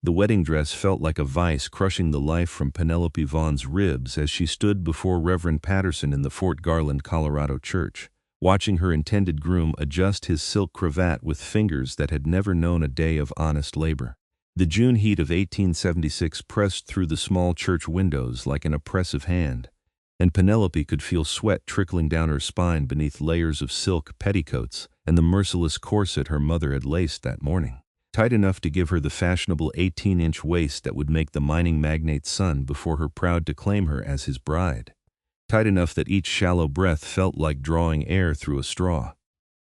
The wedding dress felt like a vice crushing the life from Penelope Vaughn's ribs as she stood before Reverend Patterson in the Fort Garland, Colorado church, watching her intended groom adjust his silk cravat with fingers that had never known a day of honest labor. The June heat of 1876 pressed through the small church windows like an oppressive hand, and Penelope could feel sweat trickling down her spine beneath layers of silk petticoats and the merciless corset her mother had laced that morning, tight enough to give her the fashionable 18-inch waist that would make the mining magnate's son before her proud to claim her as his bride, tight enough that each shallow breath felt like drawing air through a straw.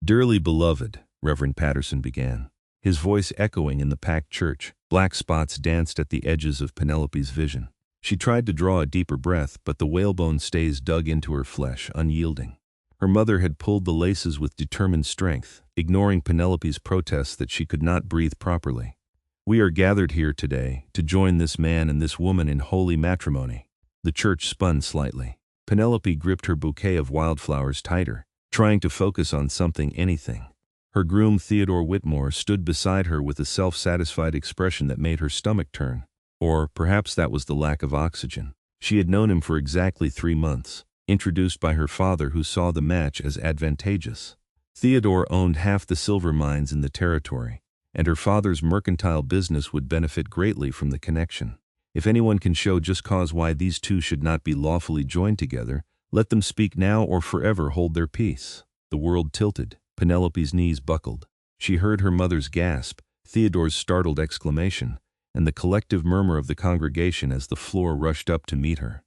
"Dearly beloved," Reverend Patterson began, his voice echoing in the packed church. Black spots danced at the edges of Penelope's vision. She tried to draw a deeper breath, but the whalebone stays dug into her flesh, unyielding. Her mother had pulled the laces with determined strength, ignoring Penelope's protests that she could not breathe properly. "We are gathered here today to join this man and this woman in holy matrimony." The church spun slightly. Penelope gripped her bouquet of wildflowers tighter, trying to focus on anything. Her groom, Theodore Whitmore, stood beside her with a self-satisfied expression that made her stomach turn. Or perhaps that was the lack of oxygen. She had known him for exactly 3 months, introduced by her father who saw the match as advantageous. Theodore owned half the silver mines in the territory, and her father's mercantile business would benefit greatly from the connection. If anyone can show just cause why these two should not be lawfully joined together, let them speak now or forever hold their peace. The world tilted. Penelope's knees buckled. She heard her mother's gasp, Theodore's startled exclamation, and the collective murmur of the congregation as the floor rushed up to meet her.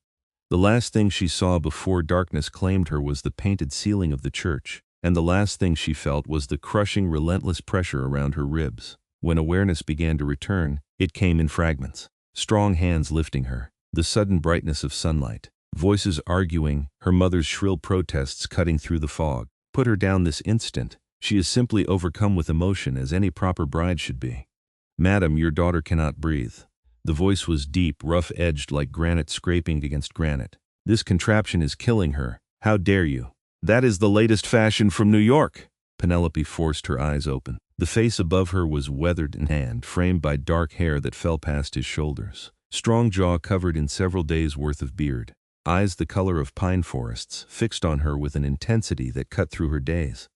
The last thing she saw before darkness claimed her was the painted ceiling of the church, and the last thing she felt was the crushing, relentless pressure around her ribs. When awareness began to return, it came in fragments. Strong hands lifting her, the sudden brightness of sunlight, voices arguing, her mother's shrill protests cutting through the fog. "Put her down this instant. She is simply overcome with emotion, as any proper bride should be." "Madam, your daughter cannot breathe." The voice was deep, rough-edged like granite scraping against granite. "This contraption is killing her. How dare you?" "That is the latest fashion from New York." Penelope forced her eyes open. The face above her was weathered in hand, framed by dark hair that fell past his shoulders. Strong jaw covered in several days' worth of beard. Eyes the color of pine forests, fixed on her with an intensity that cut through her days.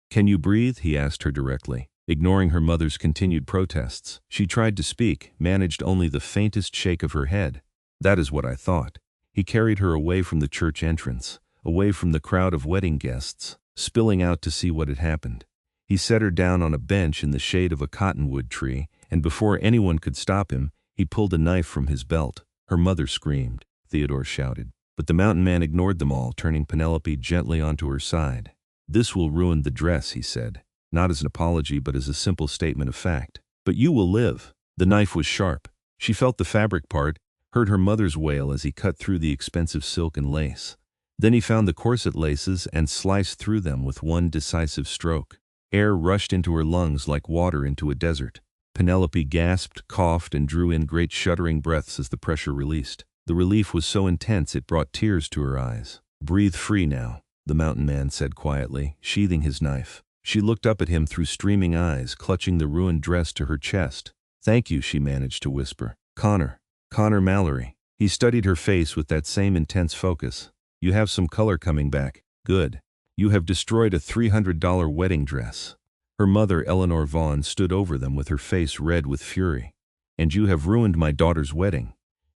"Can you breathe?" he asked her directly. Ignoring her mother's continued protests, she tried to speak, managed only the faintest shake of her head. "That is what I thought." He carried her away from the church entrance, away from the crowd of wedding guests, spilling out to see what had happened. He set her down on a bench in the shade of a cottonwood tree, and before anyone could stop him, he pulled a knife from his belt. Her mother screamed. Theodore shouted. But the mountain man ignored them all, turning Penelope gently onto her side. "This will ruin the dress," he said, not as an apology but as a simple statement of fact. "But you will live." The knife was sharp. She felt the fabric part, heard her mother's wail as he cut through the expensive silk and lace. Then he found the corset laces and sliced through them with one decisive stroke. Air rushed into her lungs like water into a desert. Penelope gasped, coughed, and drew in great shuddering breaths as the pressure released. The relief was so intense it brought tears to her eyes. "Breathe free now," the mountain man said quietly, sheathing his knife. She looked up at him through streaming eyes, clutching the ruined dress to her chest. "Thank you," she managed to whisper. Connor Mallory." He studied her face with that same intense focus. "You have some color coming back. Good. You have destroyed a $300 wedding dress." Her mother, Eleanor Vaughn, stood over them with her face red with fury. "And you have ruined my daughter's wedding."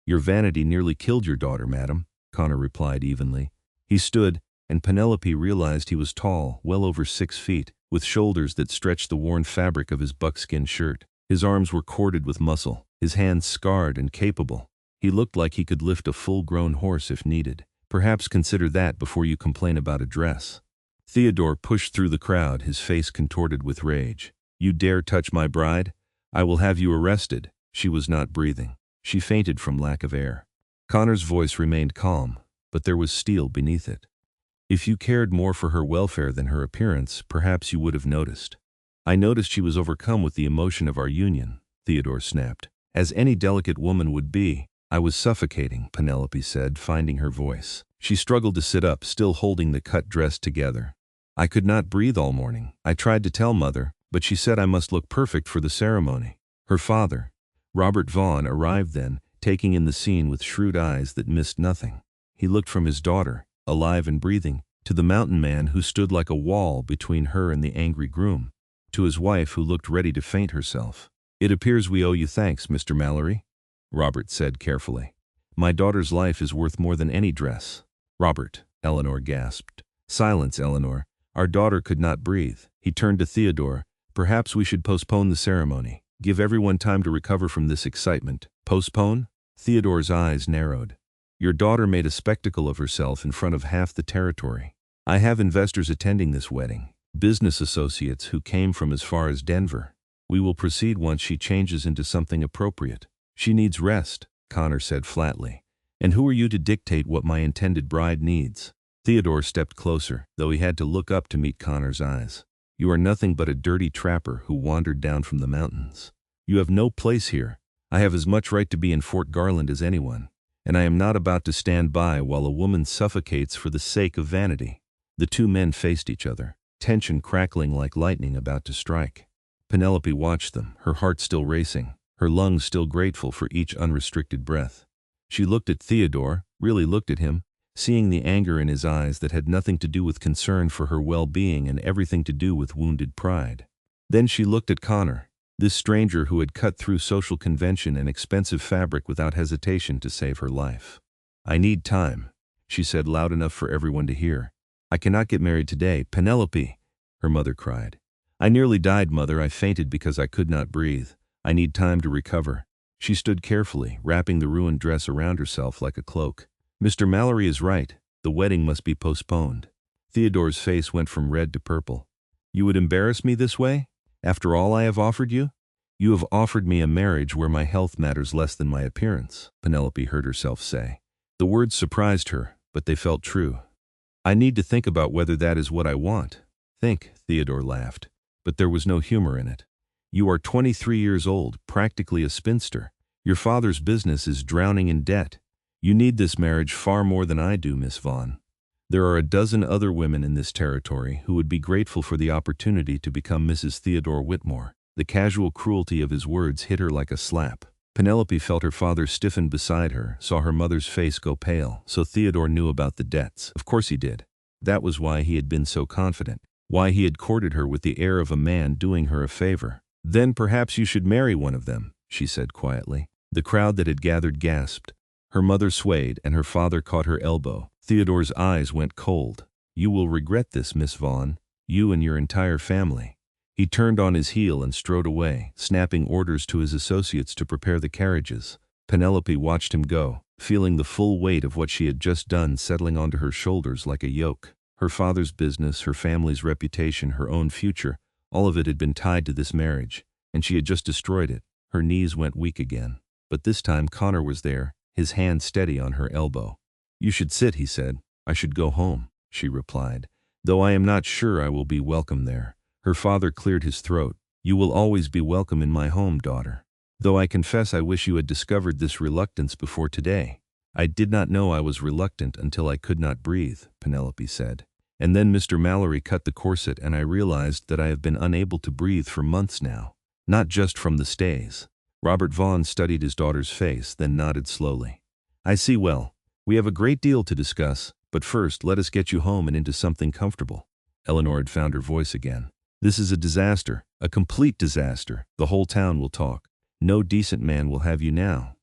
"Your vanity nearly killed your daughter, madam," Connor replied evenly. He stood, and Penelope realized he was tall, well over 6 feet, with shoulders that stretched the worn fabric of his buckskin shirt. His arms were corded with muscle, his hands scarred and capable. He looked like he could lift a full-grown horse if needed. "Perhaps consider that before you complain about a dress." Theodore pushed through the crowd, his face contorted with rage. "You dare touch my bride? I will have you arrested." She was not breathing. She fainted from lack of air. Connor's voice remained calm, but there was steel beneath it. "If you cared more for her welfare than her appearance, perhaps you would have noticed." "I noticed she was overcome with the emotion of our union," Theodore snapped. "As any delicate woman would be." "I was suffocating," Penelope said, finding her voice. She struggled to sit up, still holding the cut dress together. "I could not breathe all morning. I tried to tell Mother, but she said I must look perfect for the ceremony." Her father, Robert Vaughn arrived then, taking in the scene with shrewd eyes that missed nothing. He looked from his daughter, alive and breathing, to the mountain man who stood like a wall between her and the angry groom, to his wife who looked ready to faint herself. "It appears we owe you thanks, Mr. Mallory," Robert said carefully. "My daughter's life is worth more than any dress." "Robert," Eleanor gasped. "Silence, Eleanor. Our daughter could not breathe." He turned to Theodore. "Perhaps we should postpone the ceremony. Give everyone time to recover from this excitement." "Postpone?" Theodore's eyes narrowed. "Your daughter made a spectacle of herself in front of half the territory. I have investors attending this wedding, business associates who came from as far as Denver. We will proceed once she changes into something appropriate. She needs rest," Connor said flatly. "And who are you to dictate what my intended bride needs?" Theodore stepped closer, though he had to look up to meet Connor's eyes. "You are nothing but a dirty trapper who wandered down from the mountains. You have no place here. I have as much right to be in Fort Garland as anyone, and I am not about to stand by while a woman suffocates for the sake of vanity." The two men faced each other, tension crackling like lightning about to strike. Penelope watched them, her heart still racing, her lungs still grateful for each unrestricted breath. She looked at Theodore, really looked at him, seeing the anger in his eyes that had nothing to do with concern for her well-being and everything to do with wounded pride. Then she looked at Connor, this stranger who had cut through social convention and expensive fabric without hesitation to save her life. "I need time," she said loud enough for everyone to hear. "I cannot get married today, Penelope," her mother cried. "I nearly died, Mother. I fainted because I could not breathe. I need time to recover." She stood carefully, wrapping the ruined dress around herself like a cloak. "Mr. Mallory is right. The wedding must be postponed." Theodore's face went from red to purple. "You would embarrass me this way? After all I have offered you? You have offered me a marriage where my health matters less than my appearance," Penelope heard herself say. The words surprised her, but they felt true. "I need to think about whether that is what I want." "Think," Theodore laughed, but there was no humor in it. "You are 23 years old, practically a spinster. Your father's business is drowning in debt. You need this marriage far more than I do, Miss Vaughn. There are a dozen other women in this territory who would be grateful for the opportunity to become Mrs. Theodore Whitmore." The casual cruelty of his words hit her like a slap. Penelope felt her father stiffen beside her, saw her mother's face go pale. So Theodore knew about the debts. Of course he did. That was why he had been so confident, why he had courted her with the air of a man doing her a favor. "Then perhaps you should marry one of them," she said quietly. The crowd that had gathered gasped. Her mother swayed, and her father caught her elbow. Theodore's eyes went cold. "You will regret this, Miss Vaughn. You and your entire family." He turned on his heel and strode away, snapping orders to his associates to prepare the carriages. Penelope watched him go, feeling the full weight of what she had just done settling onto her shoulders like a yoke. Her father's business, her family's reputation, her own future, all of it had been tied to this marriage, and she had just destroyed it. Her knees went weak again. But this time Connor was there, his hand steady on her elbow. "You should sit," he said. "I should go home," she replied, "though I am not sure I will be welcome there." Her father cleared his throat. "You will always be welcome in my home, daughter. Though I confess I wish you had discovered this reluctance before today." "I did not know I was reluctant until I could not breathe," Penelope said. "And then Mr. Mallory cut the corset and I realized that I have been unable to breathe for months now. Not just from the stays." Robert Vaughn studied his daughter's face, then nodded slowly. "I see well. We have a great deal to discuss, but first let us get you home and into something comfortable." Eleanor had found her voice again. "This is a disaster, a complete disaster. The whole town will talk. No decent man will have you now."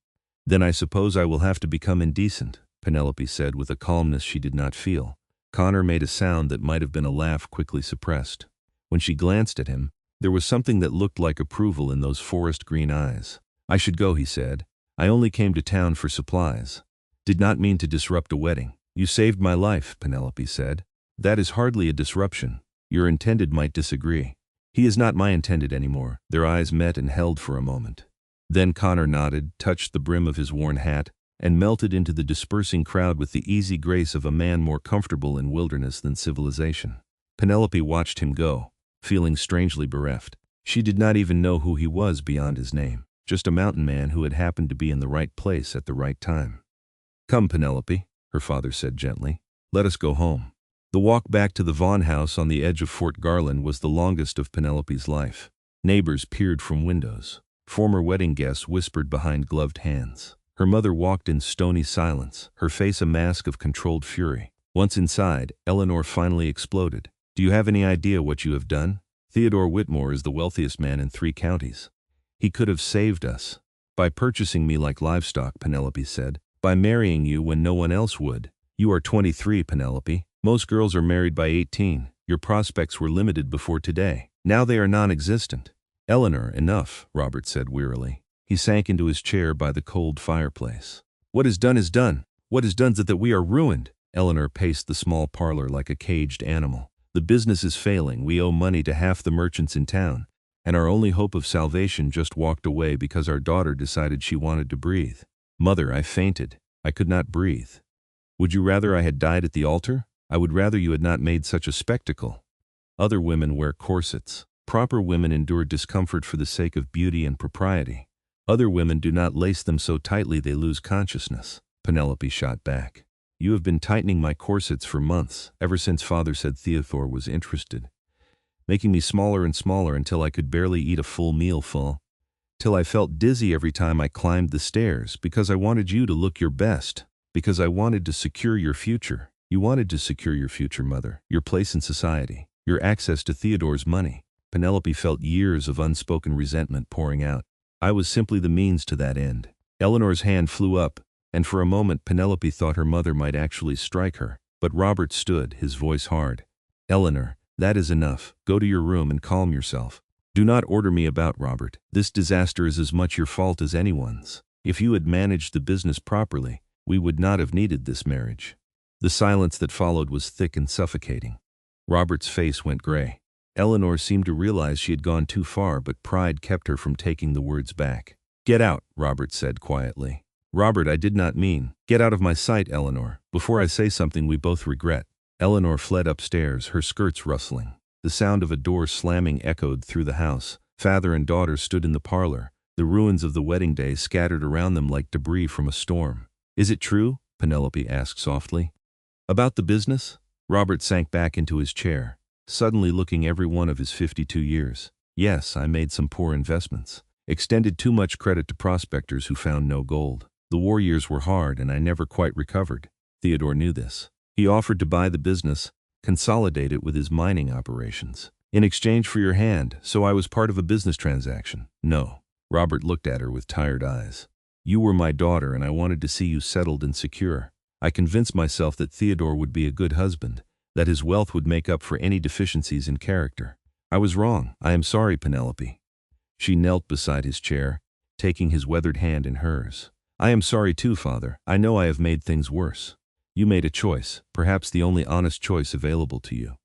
"Then I suppose I will have to become indecent," Penelope said with a calmness she did not feel. Connor made a sound that might have been a laugh quickly suppressed. When she glanced at him, there was something that looked like approval in those forest green eyes. "I should go," he said. "I only came to town for supplies. Did not mean to disrupt a wedding." "You saved my life," Penelope said. "That is hardly a disruption. Your intended might disagree." "He is not my intended anymore." Their eyes met and held for a moment. Then Connor nodded, touched the brim of his worn hat, and melted into the dispersing crowd with the easy grace of a man more comfortable in wilderness than civilization. Penelope watched him go, feeling strangely bereft. She did not even know who he was beyond his name, just a mountain man who had happened to be in the right place at the right time. "Come, Penelope," her father said gently. "Let us go home." The walk back to the Vaughn house on the edge of Fort Garland was the longest of Penelope's life. Neighbors peered from windows. Former wedding guests whispered behind gloved hands. Her mother walked in stony silence, her face a mask of controlled fury. Once inside, Eleanor finally exploded. "Do you have any idea what you have done? Theodore Whitmore is the wealthiest man in 3 counties. He could have saved us. By purchasing me like livestock," Penelope said. "By marrying you when no one else would. You are 23, Penelope. Most girls are married by 18. Your prospects were limited before today. Now they are non-existent." "Eleanor, enough," Robert said wearily. He sank into his chair by the cold fireplace. "What is done is done. What is done is that we are ruined." Eleanor paced the small parlor like a caged animal. "The business is failing. We owe money to half the merchants in town, and our only hope of salvation just walked away because our daughter decided she wanted to breathe. Mother, I fainted. I could not breathe. Would you rather I had died at the altar? I would rather you had not made such a spectacle. Other women wear corsets. Proper women endure discomfort for the sake of beauty and propriety. Other women do not lace them so tightly they lose consciousness." Penelope shot back. "You have been tightening my corsets for months, ever since Father said Theodore was interested. Making me smaller and smaller until I could barely eat a full meal full. Till I felt dizzy every time I climbed the stairs, because I wanted you to look your best. Because I wanted to secure your future. You wanted to secure your future, Mother. Your place in society. Your access to Theodore's money." Penelope felt years of unspoken resentment pouring out. "I was simply the means to that end." Eleanor's hand flew up, and for a moment Penelope thought her mother might actually strike her. But Robert stood, his voice hard. "Eleanor, that is enough. Go to your room and calm yourself. Do not order me about, Robert. This disaster is as much your fault as anyone's. If you had managed the business properly, we would not have needed this marriage." The silence that followed was thick and suffocating. Robert's face went gray. Eleanor seemed to realize she had gone too far, but pride kept her from taking the words back. "Get out," Robert said quietly. "Robert, I did not mean. Get out of my sight, Eleanor, before I say something we both regret." Eleanor fled upstairs, her skirts rustling. The sound of a door slamming echoed through the house. Father and daughter stood in the parlor, the ruins of the wedding day scattered around them like debris from a storm. "Is it true?" Penelope asked softly. "About the business?" Robert sank back into his chair, suddenly looking every one of his 52 years. "Yes, I made some poor investments. Extended too much credit to prospectors who found no gold. The war years were hard and I never quite recovered. Theodore knew this. He offered to buy the business, consolidate it with his mining operations. In exchange for your hand, so I was part of a business transaction." "No." Robert looked at her with tired eyes. "You were my daughter and I wanted to see you settled and secure. I convinced myself that Theodore would be a good husband, that his wealth would make up for any deficiencies in character. I was wrong. I am sorry, Penelope." She knelt beside his chair, taking his weathered hand in hers. "I am sorry too, Father. I know I have made things worse. You made a choice, perhaps the only honest choice available to you."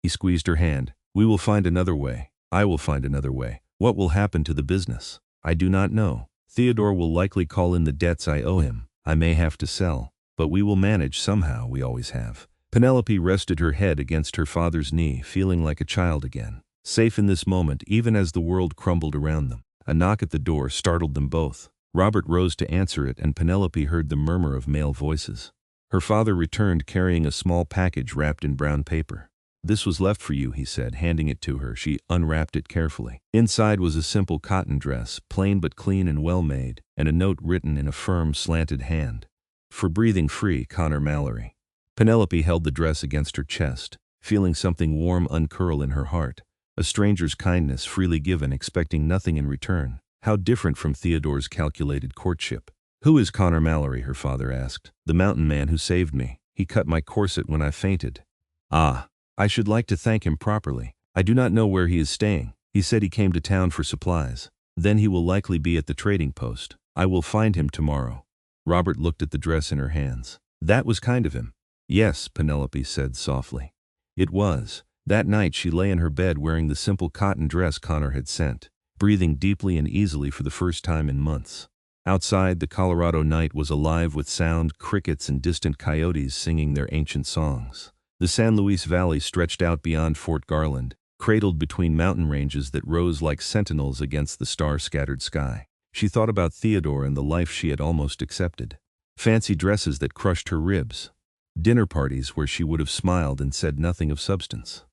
He squeezed her hand. "We will find another way. I will find another way. What will happen to the business? I do not know. Theodore will likely call in the debts I owe him. I may have to sell. But we will manage somehow, we always have." Penelope rested her head against her father's knee, feeling like a child again. Safe in this moment, even as the world crumbled around them. A knock at the door startled them both. Robert rose to answer it and Penelope heard the murmur of male voices. Her father returned carrying a small package wrapped in brown paper. "This was left for you," he said, handing it to her. She unwrapped it carefully. Inside was a simple cotton dress, plain but clean and well made, and a note written in a firm, slanted hand. "For breathing free, Connor Mallory." Penelope held the dress against her chest, feeling something warm uncurl in her heart. A stranger's kindness freely given, expecting nothing in return. How different from Theodore's calculated courtship. "Who is Connor Mallory?" her father asked. "The mountain man who saved me. He cut my corset when I fainted." "Ah, I should like to thank him properly. I do not know where he is staying. He said he came to town for supplies. Then he will likely be at the trading post. I will find him tomorrow." Robert looked at the dress in her hands. "That was kind of him." "Yes," Penelope said softly. It was. That night she lay in her bed wearing the simple cotton dress Connor had sent, breathing deeply and easily for the first time in months. Outside, the Colorado night was alive with sound, crickets and distant coyotes singing their ancient songs. The San Luis Valley stretched out beyond Fort Garland, cradled between mountain ranges that rose like sentinels against the star-scattered sky. She thought about Theodore and the life she had almost accepted. Fancy dresses that crushed her ribs. Dinner parties where she would have smiled and said nothing of substance.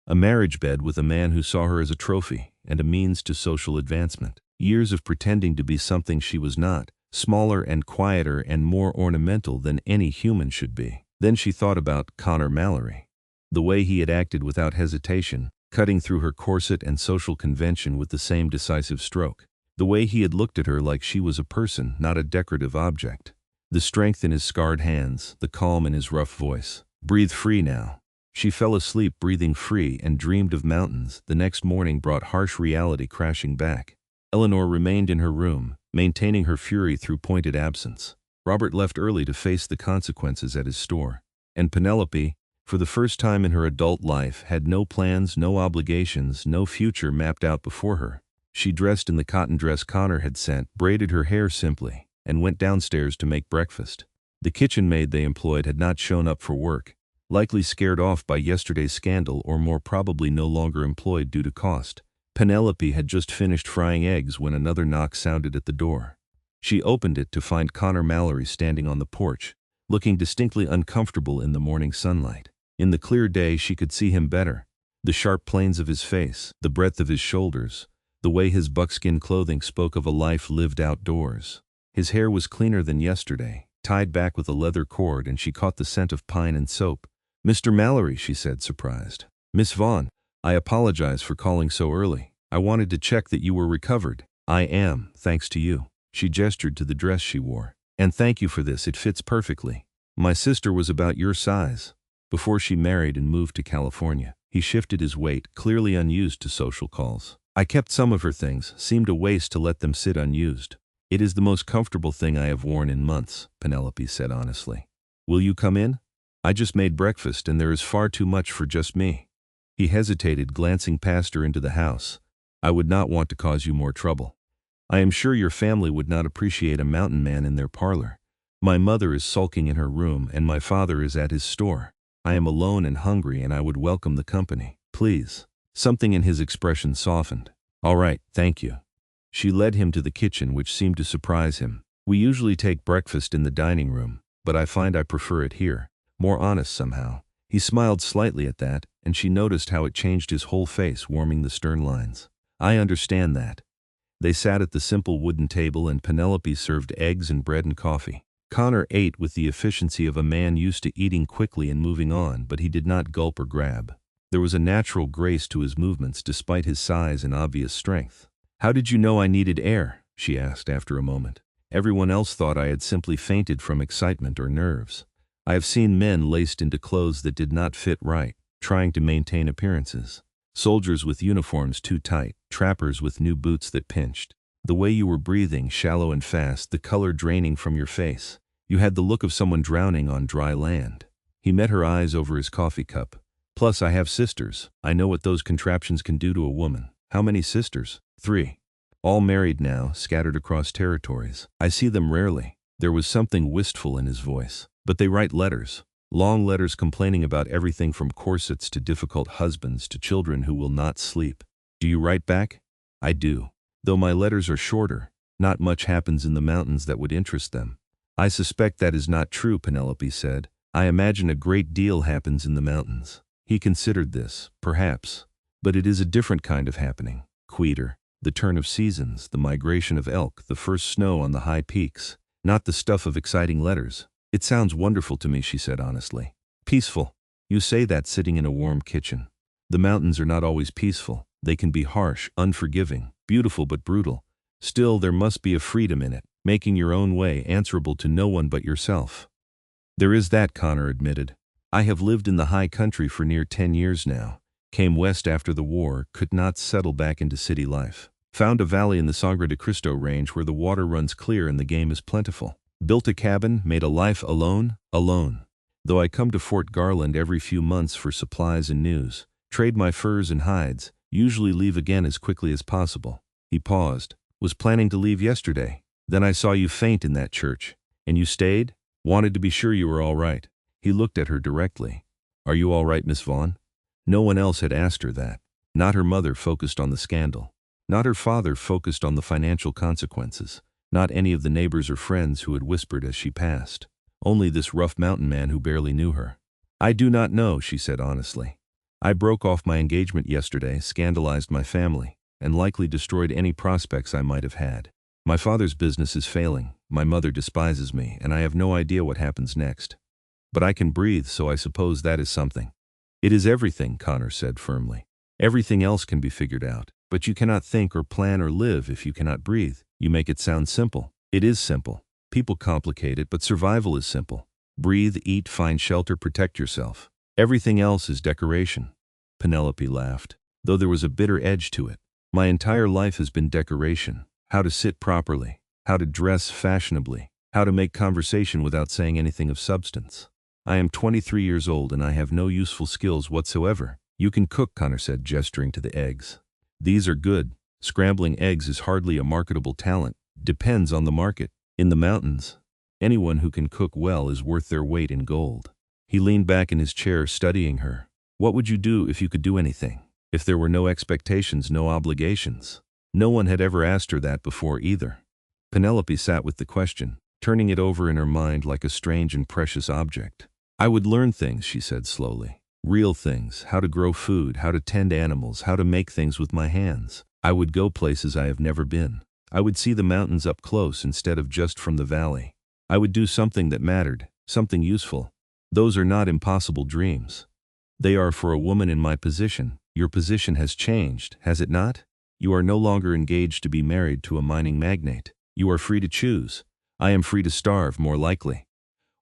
A marriage bed with a man who saw her as a trophy and a means to social advancement. Years of pretending to be something she was not, smaller and quieter and more ornamental than any human should be. Then she thought about Connor Mallory. The way he had acted without hesitation, cutting through her corset and social convention with the same decisive stroke. The way he had looked at her like she was a person, not a decorative object. The strength in his scarred hands, the calm in his rough voice. Breathe free now. She fell asleep breathing free and dreamed of mountains. The next morning brought harsh reality crashing back. Eleanor remained in her room, maintaining her fury through pointed absence. Robert left early to face the consequences at his store. And Penelope, for the first time in her adult life, had no plans, no obligations, no future mapped out before her. She dressed in the cotton dress Connor had sent, braided her hair simply, and went downstairs to make breakfast. The kitchen maid they employed had not shown up for work, likely scared off by yesterday's scandal or more probably no longer employed due to cost. Penelope had just finished frying eggs when another knock sounded at the door. She opened it to find Connor Mallory standing on the porch, looking distinctly uncomfortable in the morning sunlight. In the clear day she could see him better. The sharp planes of his face, the breadth of his shoulders, the way his buckskin clothing spoke of a life lived outdoors. His hair was cleaner than yesterday, tied back with a leather cord, and she caught the scent of pine and soap. "Mr. Mallory," she said, surprised. "Miss Vaughn, I apologize for calling so early. I wanted to check that you were recovered." "I am, thanks to you." She gestured to the dress she wore. "And thank you for this, it fits perfectly. My sister was about your size before she married and moved to California." He shifted his weight, clearly unused to social calls. "I kept some of her things, seemed a waste to let them sit unused." "It is the most comfortable thing I have worn in months," Penelope said honestly. "Will you come in? I just made breakfast and there is far too much for just me." He hesitated, glancing past her into the house. "I would not want to cause you more trouble. I am sure your family would not appreciate a mountain man in their parlor. My mother is sulking in her room and my father is at his store. I am alone and hungry and I would welcome the company. Please." Something in his expression softened. "All right, thank you." She led him to the kitchen, which seemed to surprise him. "We usually take breakfast in the dining room, but I find I prefer it here. More honest somehow." He smiled slightly at that, and she noticed how it changed his whole face, warming the stern lines. "I understand that." They sat at the simple wooden table and Penelope served eggs and bread and coffee. Connor ate with the efficiency of a man used to eating quickly and moving on, but he did not gulp or grab. There was a natural grace to his movements despite his size and obvious strength. "How did you know I needed air?" she asked after a moment. "Everyone else thought I had simply fainted from excitement or nerves. I have seen men laced into clothes that did not fit right, trying to maintain appearances. Soldiers with uniforms too tight, trappers with new boots that pinched. The way you were breathing, shallow and fast, the color draining from your face. You had the look of someone drowning on dry land." He met her eyes over his coffee cup. "Plus I have sisters. I know what those contraptions can do to a woman." "How many sisters?" "3. All married now, scattered across territories. I see them rarely." There was something wistful in his voice. "But they write letters. Long letters complaining about everything from corsets to difficult husbands to children who will not sleep." "Do you write back?" "I do. Though my letters are shorter, not much happens in the mountains that would interest them." "I suspect that is not true," Penelope said. "I imagine a great deal happens in the mountains." He considered this, perhaps. But it is a different kind of happening. Quieter. The turn of seasons, the migration of elk, the first snow on the high peaks. Not the stuff of exciting letters. "It sounds wonderful to me," she said honestly. "Peaceful." You say that sitting in a warm kitchen. The mountains are not always peaceful. They can be harsh, unforgiving, beautiful but brutal. Still, there must be a freedom in it, making your own way, answerable to no one but yourself. "There is that," Connor admitted. "I have lived in the high country for near 10 years now. Came west after the war, could not settle back into city life. Found a valley in the Sangre de Cristo range where the water runs clear and the game is plentiful. Built a cabin, made a life alone. Though I come to Fort Garland every few months for supplies and news, trade my furs and hides, usually leave again as quickly as possible." He paused. "Was planning to leave yesterday. Then I saw you faint in that church. And you stayed? Wanted to be sure you were all right." He looked at her directly. "Are you all right, Miss Vaughn?" No one else had asked her that. Not her mother, focused on the scandal. Not her father, focused on the financial consequences. Not any of the neighbors or friends who had whispered as she passed. Only this rough mountain man who barely knew her. "I do not know," she said honestly. "I broke off my engagement yesterday, scandalized my family. and likely destroyed any prospects I might have had. My father's business is failing, my mother despises me, and I have no idea what happens next. But I can breathe, so I suppose that is something. It is everything, Connor said firmly. Everything else can be figured out, but you cannot think or plan or live if you cannot breathe. You make it sound simple. It is simple. People complicate it, but survival is simple. Breathe, eat, find shelter, protect yourself. Everything else is decoration. Penelope laughed, though there was a bitter edge to it. My entire life has been decoration. How to sit properly, how to dress fashionably, how to make conversation without saying anything of substance. I am 23 years old and I have no useful skills whatsoever. You can cook, Connor said, gesturing to the eggs. These are good. Scrambling eggs is hardly a marketable talent. Depends on the market. In the mountains, anyone who can cook well is worth their weight in gold. He leaned back in his chair, studying her. What would you do if you could do anything? If there were no expectations, no obligations? No one had ever asked her that before either. Penelope sat with the question, turning it over in her mind like a strange and precious object. I would learn things, she said slowly. Real things, how to grow food, how to tend animals, how to make things with my hands. I would go places I have never been. I would see the mountains up close instead of just from the valley. I would do something that mattered, something useful. Those are not impossible dreams. They are for a woman in my position. Your position has changed, has it not? You are no longer engaged to be married to a mining magnate. You are free to choose. I am free to starve, more likely,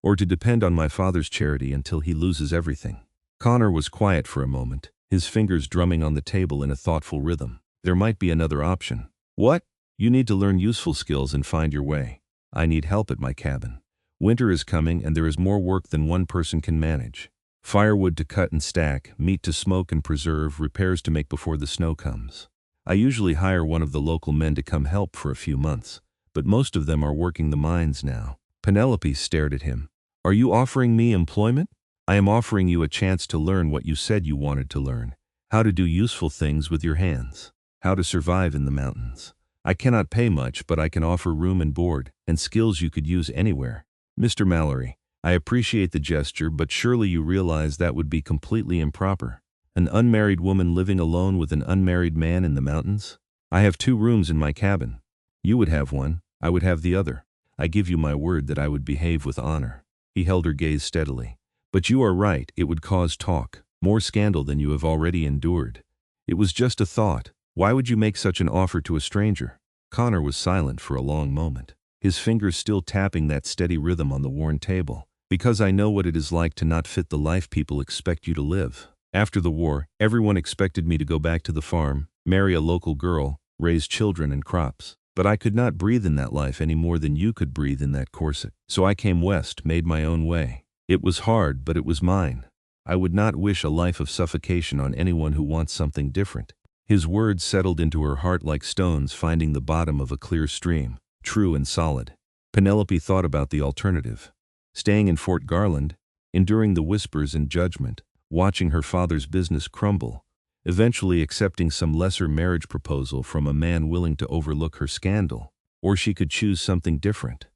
or to depend on my father's charity until he loses everything. Connor was quiet for a moment, his fingers drumming on the table in a thoughtful rhythm. There might be another option. What? You need to learn useful skills and find your way. I need help at my cabin. Winter is coming and there is more work than one person can manage. Firewood to cut and stack, meat to smoke and preserve, repairs to make before the snow comes. I usually hire one of the local men to come help for a few months, but most of them are working the mines now. Penelope stared at him. Are you offering me employment? I am offering you a chance to learn what you said you wanted to learn. How to do useful things with your hands. How to survive in the mountains. I cannot pay much, but I can offer room and board, and skills you could use anywhere. Mr. Mallory, I appreciate the gesture, but surely you realize that would be completely improper. An unmarried woman living alone with an unmarried man in the mountains? I have 2 rooms in my cabin. You would have one, I would have the other. I give you my word that I would behave with honor. He held her gaze steadily. But you are right, it would cause talk, more scandal than you have already endured. It was just a thought. Why would you make such an offer to a stranger? Connor was silent for a long moment, his fingers still tapping that steady rhythm on the worn table. Because I know what it is like to not fit the life people expect you to live. After the war, everyone expected me to go back to the farm, marry a local girl, raise children and crops. But I could not breathe in that life any more than you could breathe in that corset. So I came west, made my own way. It was hard, but it was mine. I would not wish a life of suffocation on anyone who wants something different. His words settled into her heart like stones finding the bottom of a clear stream, true and solid. Penelope thought about the alternative. Staying in Fort Garland, enduring the whispers and judgment, watching her father's business crumble, eventually accepting some lesser marriage proposal from a man willing to overlook her scandal. Or she could choose something different.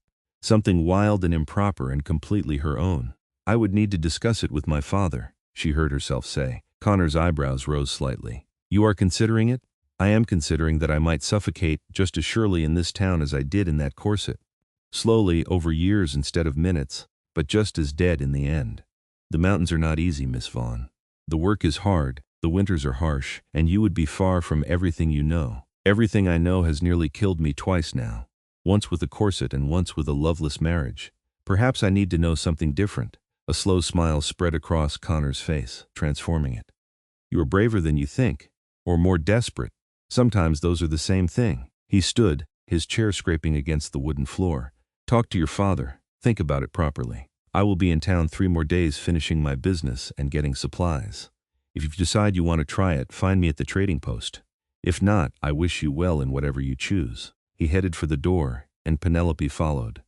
Something wild and improper and completely her own. I would need to discuss it with my father, she heard herself say. Connor's eyebrows rose slightly. You are considering it? I am considering that I might suffocate just as surely in this town as I did in that corset. Slowly, over years instead of minutes, but just as dead in the end. The mountains are not easy, Miss Vaughn. The work is hard, the winters are harsh, and you would be far from everything you know. Everything I know has nearly killed me twice now. Once with a corset and once with a loveless marriage. Perhaps I need to know something different. A slow smile spread across Connor's face, transforming it. You are braver than you think, or more desperate. Sometimes those are the same thing. He stood, his chair scraping against the wooden floor. Talk to your father. Think about it properly. I will be in town 3 more days finishing my business and getting supplies. If you decide you want to try it, find me at the trading post. If not, I wish you well in whatever you choose. He headed for the door, and Penelope followed.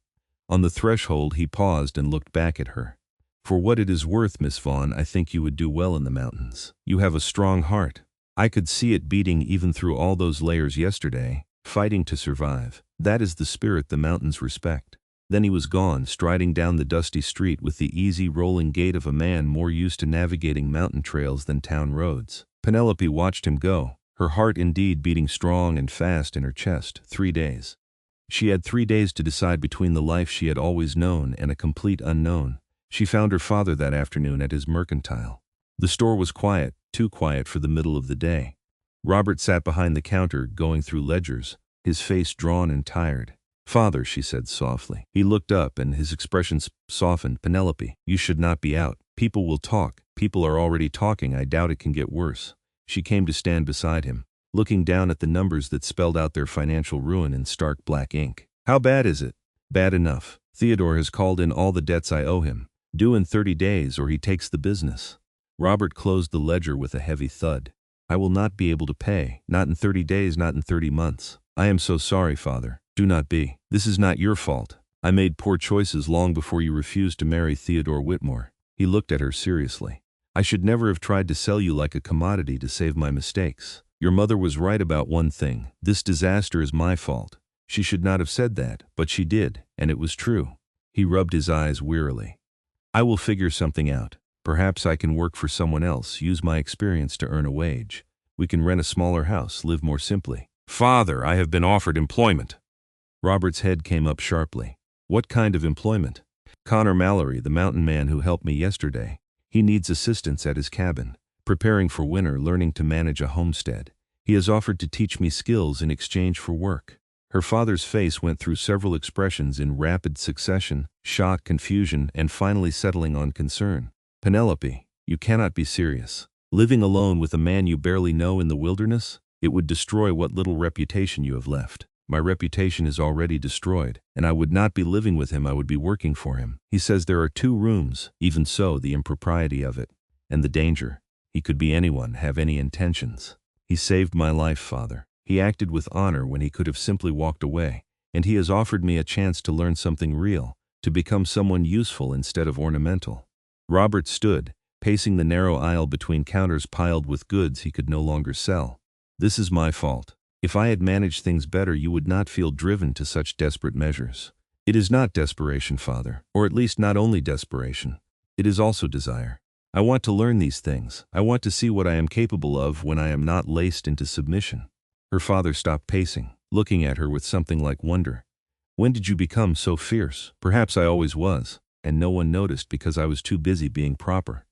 On the threshold, he paused and looked back at her. For what it is worth, Miss Vaughn, I think you would do well in the mountains. You have a strong heart. I could see it beating even through all those layers yesterday, fighting to survive. That is the spirit the mountains respect. Then he was gone, striding down the dusty street with the easy rolling gait of a man more used to navigating mountain trails than town roads. Penelope watched him go, her heart indeed beating strong and fast in her chest. 3 days. She had 3 days to decide between the life she had always known and a complete unknown. She found her father that afternoon at his mercantile. The store was quiet, too quiet for the middle of the day. Robert sat behind the counter, going through ledgers, his face drawn and tired. "Father," she said softly. He looked up and his expression softened. "Penelope, you should not be out. People will talk. People are already talking. I doubt it can get worse." She came to stand beside him, looking down at the numbers that spelled out their financial ruin in stark black ink. "How bad is it?" "Bad enough. Theodore has called in all the debts I owe him. Due in 30 days or he takes the business." Robert closed the ledger with a heavy thud. "I will not be able to pay. Not in 30 days, not in 30 months. I am so sorry, Father. Do not be. This is not your fault. I made poor choices long before you refused to marry Theodore Whitmore." He looked at her seriously. "I should never have tried to sell you like a commodity to save my mistakes. Your mother was right about one thing. This disaster is my fault. She should not have said that, but she did, and it was true." He rubbed his eyes wearily. "I will figure something out. Perhaps I can work for someone else, use my experience to earn a wage. We can rent a smaller house, live more simply." "Father, I have been offered employment." Robert's head came up sharply. "What kind of employment?" "Connor Mallory, the mountain man who helped me yesterday. He needs assistance at his cabin, preparing for winter, learning to manage a homestead. He has offered to teach me skills in exchange for work." Her father's face went through several expressions in rapid succession: shock, confusion, and finally settling on concern. "Penelope, you cannot be serious. Living alone with a man you barely know in the wilderness? It would destroy what little reputation you have left." "My reputation is already destroyed, and I would not be living with him, I would be working for him. He says there are 2 rooms, even so, the impropriety of it. And the danger. He could be anyone, have any intentions. He saved my life, Father. He acted with honor when he could have simply walked away, and he has offered me a chance to learn something real, to become someone useful instead of ornamental." Robert stood, pacing the narrow aisle between counters piled with goods he could no longer sell. "This is my fault. If I had managed things better, you would not feel driven to such desperate measures." "It is not desperation, Father, or at least not only desperation. It is also desire. I want to learn these things. I want to see what I am capable of when I am not laced into submission." Her father stopped pacing, looking at her with something like wonder. "When did you become so fierce?" "Perhaps I always was, and no one noticed because I was too busy being proper."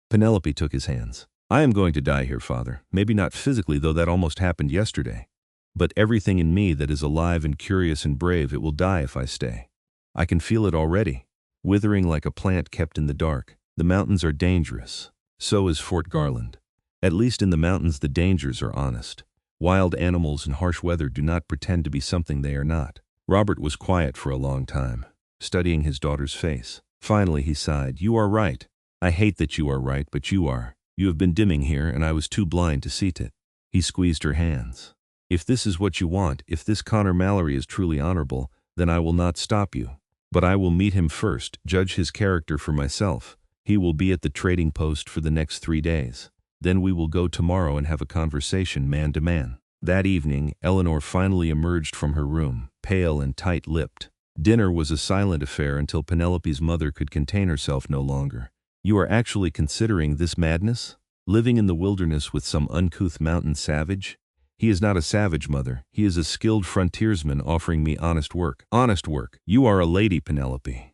Penelope took his hands. "I am going to die here, Father. Maybe not physically, though that almost happened yesterday. But everything in me that is alive and curious and brave, it will die if I stay. I can feel it already, withering like a plant kept in the dark. The mountains are dangerous. So is Fort Garland. At least in the mountains the dangers are honest. Wild animals and harsh weather do not pretend to be something they are not." Robert was quiet for a long time, studying his daughter's face. Finally he sighed. "You are right. I hate that you are right, but you are. You have been dimming here, and I was too blind to see it." He squeezed her hands. "If this is what you want, if this Connor Mallory is truly honorable, then I will not stop you. But I will meet him first, judge his character for myself. He will be at the trading post for the next 3 days. Then we will go tomorrow and have a conversation man to man." That evening, Eleanor finally emerged from her room, pale and tight-lipped. Dinner was a silent affair until Penelope's mother could contain herself no longer. "You are actually considering this madness? Living in the wilderness with some uncouth mountain savage?" "He is not a savage, Mother. He is a skilled frontiersman offering me honest work." "Honest work? You are a lady, Penelope.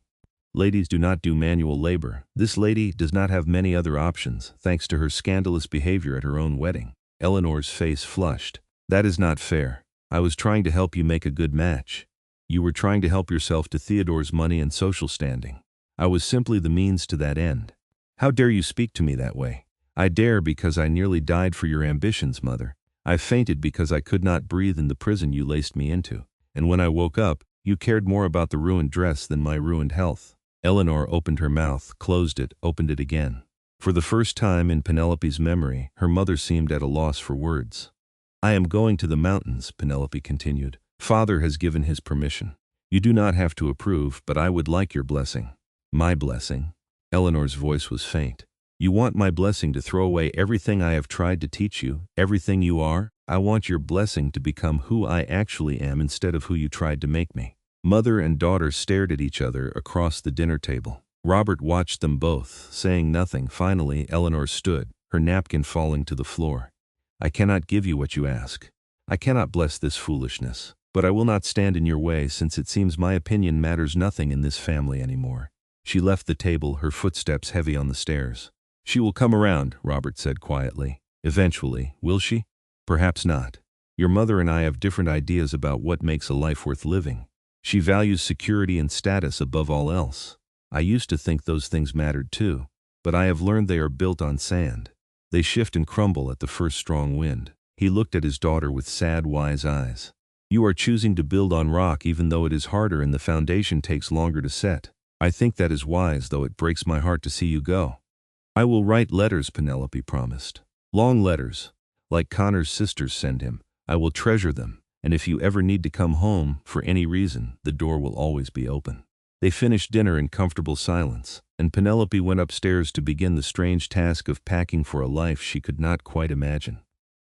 Ladies do not do manual labor. This lady does not have many other options, thanks to her scandalous behavior at her own wedding." Eleanor's face flushed. "That is not fair. I was trying to help you make a good match. You were trying to help yourself to Theodore's money and social standing. I was simply the means to that end." "How dare you speak to me that way?" "I dare because I nearly died for your ambitions, Mother. I fainted because I could not breathe in the prison you laced me into. And when I woke up, you cared more about the ruined dress than my ruined health." Eleanor opened her mouth, closed it, opened it again. For the first time in Penelope's memory, her mother seemed at a loss for words. "I am going to the mountains," Penelope continued. "Father has given his permission. You do not have to approve, but I would like your blessing." "My blessing?" Eleanor's voice was faint. "You want my blessing to throw away everything I have tried to teach you, everything you are? I want your blessing to become who I actually am instead of who you tried to make me." Mother and daughter stared at each other across the dinner table. Robert watched them both, saying nothing. Finally, Eleanor stood, her napkin falling to the floor. I cannot give you what you ask. I cannot bless this foolishness. But I will not stand in your way since it seems my opinion matters nothing in this family anymore." She left the table, her footsteps heavy on the stairs. "She will come around," Robert said quietly. "Eventually, will she? Perhaps not. Your mother and I have different ideas about what makes a life worth living. She values security and status above all else. I used to think those things mattered too, but I have learned they are built on sand. They shift and crumble at the first strong wind." He looked at his daughter with sad, wise eyes. "You are choosing to build on rock even though it is harder and the foundation takes longer to set. I think that is wise, though it breaks my heart to see you go." "I will write letters," Penelope promised. "Long letters, like Connor's sisters send him. I will treasure them, and if you ever need to come home for any reason, the door will always be open." They finished dinner in comfortable silence, and Penelope went upstairs to begin the strange task of packing for a life she could not quite imagine.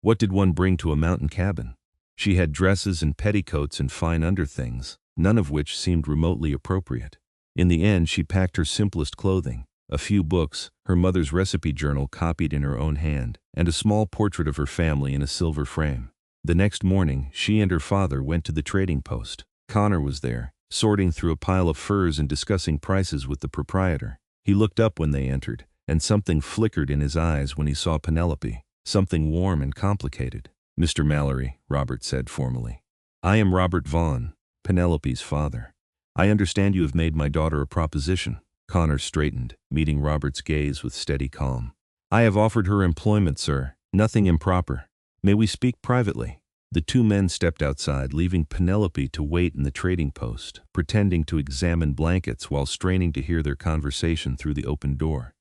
What did one bring to a mountain cabin? She had dresses and petticoats and fine underthings, none of which seemed remotely appropriate. In the end, she packed her simplest clothing, a few books, her mother's recipe journal copied in her own hand, and a small portrait of her family in a silver frame. The next morning, she and her father went to the trading post. Connor was there, sorting through a pile of furs and discussing prices with the proprietor. He looked up when they entered, and something flickered in his eyes when he saw Penelope. Something warm and complicated. "Mr. Mallory," Robert said formally. "I am Robert Vaughn, Penelope's father. I understand you have made my daughter a proposition." Connor straightened, meeting Robert's gaze with steady calm. "I have offered her employment, sir. Nothing improper. May we speak privately?" The two men stepped outside, leaving Penelope to wait in the trading post, pretending to examine blankets while straining to hear their conversation through the open door.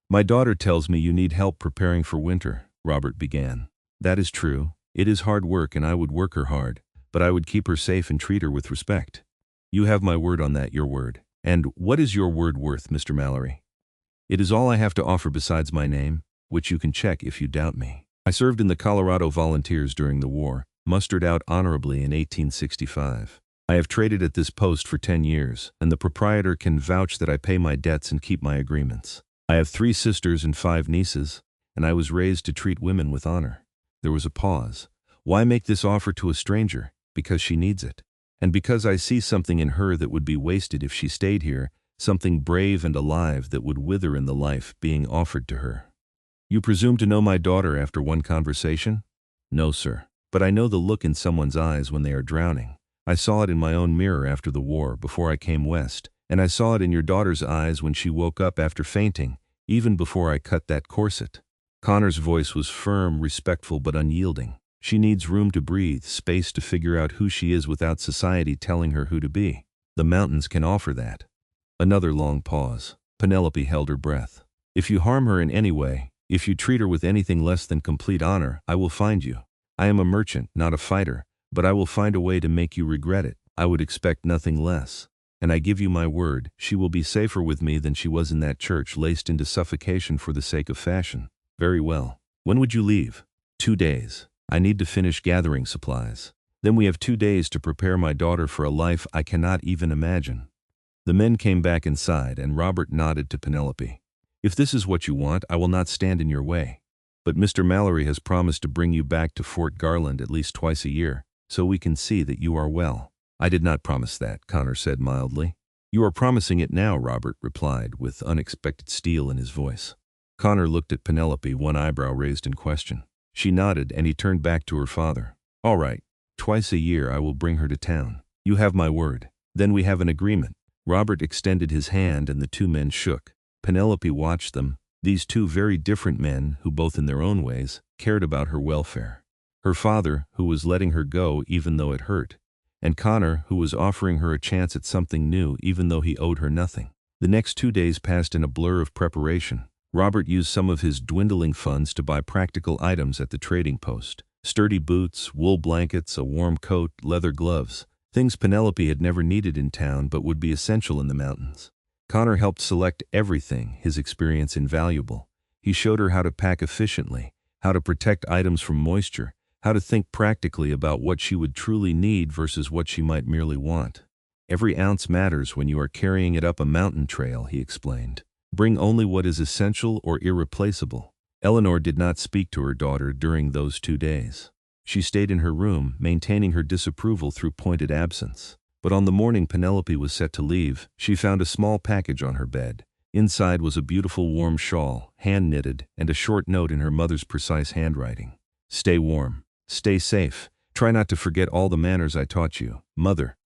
"My daughter tells me you need help preparing for winter," Robert began. "That is true. It is hard work and I would work her hard, but I would keep her safe and treat her with respect. You have my word on that, your word. And what is your word worth, Mr. Mallory?" "It is all I have to offer besides my name, which you can check if you doubt me. I served in the Colorado Volunteers during the war, mustered out honorably in 1865. I have traded at this post for 10 years, and the proprietor can vouch that I pay my debts and keep my agreements. I have 3 sisters and 5 nieces, and I was raised to treat women with honor." There was a pause. "Why make this offer to a stranger? Because she needs it. And because I see something in her that would be wasted if she stayed here, something brave and alive that would wither in the life being offered to her." "You presume to know my daughter after one conversation?" "No, sir. But I know the look in someone's eyes when they are drowning. I saw it in my own mirror after the war, before I came west, and I saw it in your daughter's eyes when she woke up after fainting, even before I cut that corset." Connor's voice was firm, respectful, but unyielding. "She needs room to breathe, space to figure out who she is without society telling her who to be. The mountains can offer that." Another long pause. Penelope held her breath. "If you harm her in any way, if you treat her with anything less than complete honor, I will find you. I am a merchant, not a fighter, but I will find a way to make you regret it. I would expect nothing less. And I give you my word, she will be safer with me than she was in that church laced into suffocation for the sake of fashion." "Very well. When would you leave?" 2 days. I need to finish gathering supplies. Then we have 2 days to prepare my daughter for a life I cannot even imagine." The men came back inside, and Robert nodded to Penelope. "If this is what you want, I will not stand in your way. But Mr. Mallory has promised to bring you back to Fort Garland at least twice a year, so we can see that you are well." "I did not promise that," Connor said mildly. "You are promising it now," Robert replied, with unexpected steel in his voice. Connor looked at Penelope, one eyebrow raised in question. She nodded, and he turned back to her father. "All right. Twice a year I will bring her to town. You have my word. Then we have an agreement." Robert extended his hand, and the two men shook. Penelope watched them, these two very different men who both in their own ways cared about her welfare. Her father, who was letting her go even though it hurt, and Connor, who was offering her a chance at something new even though he owed her nothing. The next 2 days passed in a blur of preparation. Robert used some of his dwindling funds to buy practical items at the trading post. Sturdy boots, wool blankets, a warm coat, leather gloves. Things Penelope had never needed in town but would be essential in the mountains. Connor helped select everything, his experience invaluable. He showed her how to pack efficiently, how to protect items from moisture, how to think practically about what she would truly need versus what she might merely want. "Every ounce matters when you are carrying it up a mountain trail," he explained. "Bring only what is essential or irreplaceable. Eleanor did not speak to her daughter during those 2 days. She stayed in her room, maintaining her disapproval through pointed absence. But on the morning Penelope was set to leave, she found a small package on her bed. Inside was a beautiful warm shawl, hand-knitted, and a short note in her mother's precise handwriting. "Stay warm. Stay safe. Try not to forget all the manners I taught you, Mother."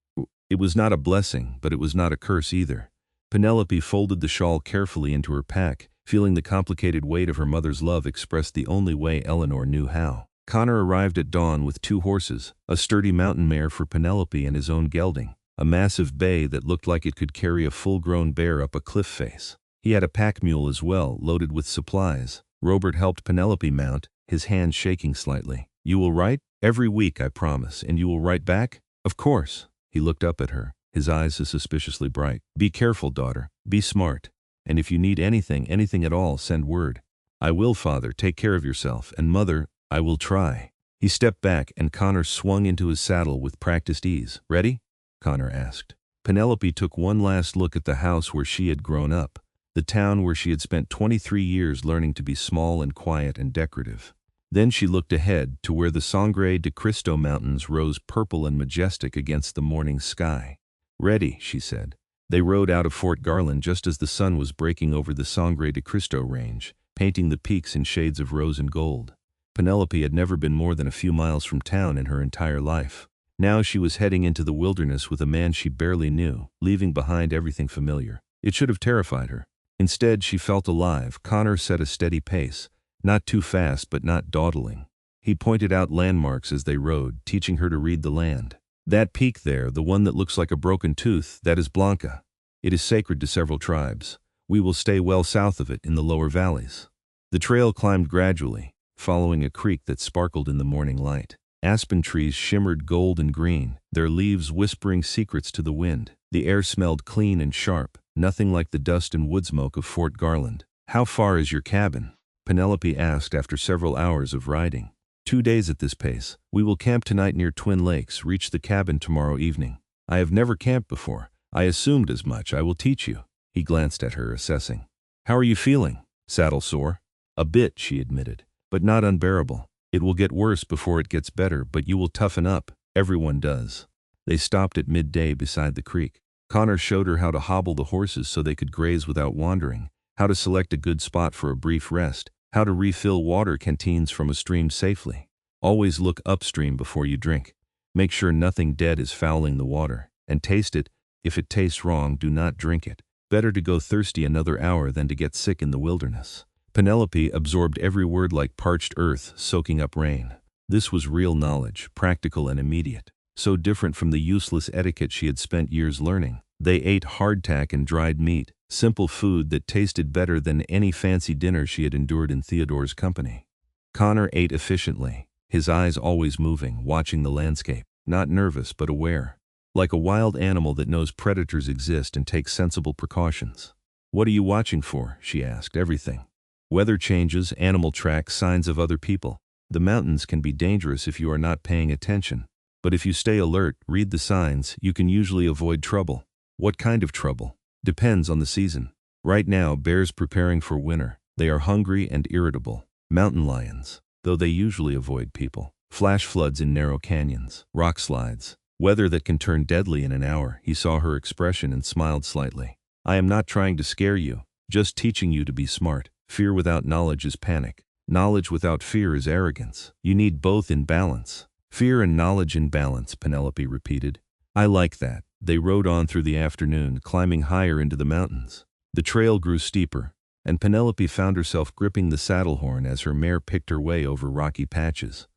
It was not a blessing, but it was not a curse either. Penelope folded the shawl carefully into her pack, feeling the complicated weight of her mother's love expressed the only way Eleanor knew how. Connor arrived at dawn with 2 horses, a sturdy mountain mare for Penelope and his own gelding, a massive bay that looked like it could carry a full-grown bear up a cliff face. He had a pack mule as well, loaded with supplies. Robert helped Penelope mount, his hands shaking slightly. "You will write? Every week, I promise, and you will write back?" "Of course." He looked up at her, his eyes suspiciously bright. "Be careful, daughter. Be smart. And if you need anything at all, send word." "I will, Father. Take care of yourself. And Mother, I will try." He stepped back and Connor swung into his saddle with practiced ease. "Ready?" Connor asked. Penelope took one last look at the house where she had grown up, the town where she had spent 23 years learning to be small and quiet and decorative. Then she looked ahead to where the Sangre de Cristo Mountains rose purple and majestic against the morning sky. "Ready," she said. They rode out of Fort Garland just as the sun was breaking over the Sangre de Cristo range, painting the peaks in shades of rose and gold. Penelope had never been more than a few miles from town in her entire life. Now she was heading into the wilderness with a man she barely knew, leaving behind everything familiar. It should have terrified her. Instead, she felt alive. Connor set a steady pace, not too fast but not dawdling. He pointed out landmarks as they rode, teaching her to read the land. "That peak there, the one that looks like a broken tooth, that is Blanca. It is sacred to several tribes. We will stay well south of it in the lower valleys." The trail climbed gradually, following a creek that sparkled in the morning light. Aspen trees shimmered gold and green, their leaves whispering secrets to the wind. The air smelled clean and sharp, nothing like the dust and wood smoke of Fort Garland. "How far is your cabin?" Penelope asked after several hours of riding. 2 days at this pace. We will camp tonight near Twin Lakes, reach the cabin tomorrow evening. I have never camped before. I assumed as much. I will teach you." He glanced at her, assessing. "How are you feeling?" "Saddle sore?" "A bit," she admitted, "but not unbearable. It will get worse before it gets better, but you will toughen up. Everyone does." They stopped at midday beside the creek. Connor showed her how to hobble the horses so they could graze without wandering, how to select a good spot for a brief rest, how to refill water canteens from a stream safely. Always look upstream before you drink. Make sure nothing dead is fouling the water. And taste it. If it tastes wrong, do not drink it. Better to go thirsty another hour than to get sick in the wilderness. Penelope absorbed every word like parched earth soaking up rain. This was real knowledge, practical and immediate. So different from the useless etiquette she had spent years learning. They ate hardtack and dried meat, simple food that tasted better than any fancy dinner she had endured in Theodore's company. Connor ate efficiently, his eyes always moving, watching the landscape, not nervous but aware. Like a wild animal that knows predators exist and takes sensible precautions. "What are you watching for?" she asked. "Everything. Weather changes, animal tracks, signs of other people. The mountains can be dangerous if you are not paying attention. But if you stay alert, read the signs, you can usually avoid trouble." "What kind of trouble?" "Depends on the season. Right now, bears preparing for winter. They are hungry and irritable. Mountain lions, though they usually avoid people. Flash floods in narrow canyons. Rock slides. Weather that can turn deadly in an hour." He saw her expression and smiled slightly. "I am not trying to scare you, just teaching you to be smart. Fear without knowledge is panic. Knowledge without fear is arrogance. You need both in balance." "Fear and knowledge in balance," Penelope repeated. "I like that." They rode on through the afternoon, climbing higher into the mountains. The trail grew steeper, and Penelope found herself gripping the saddle horn as her mare picked her way over rocky patches.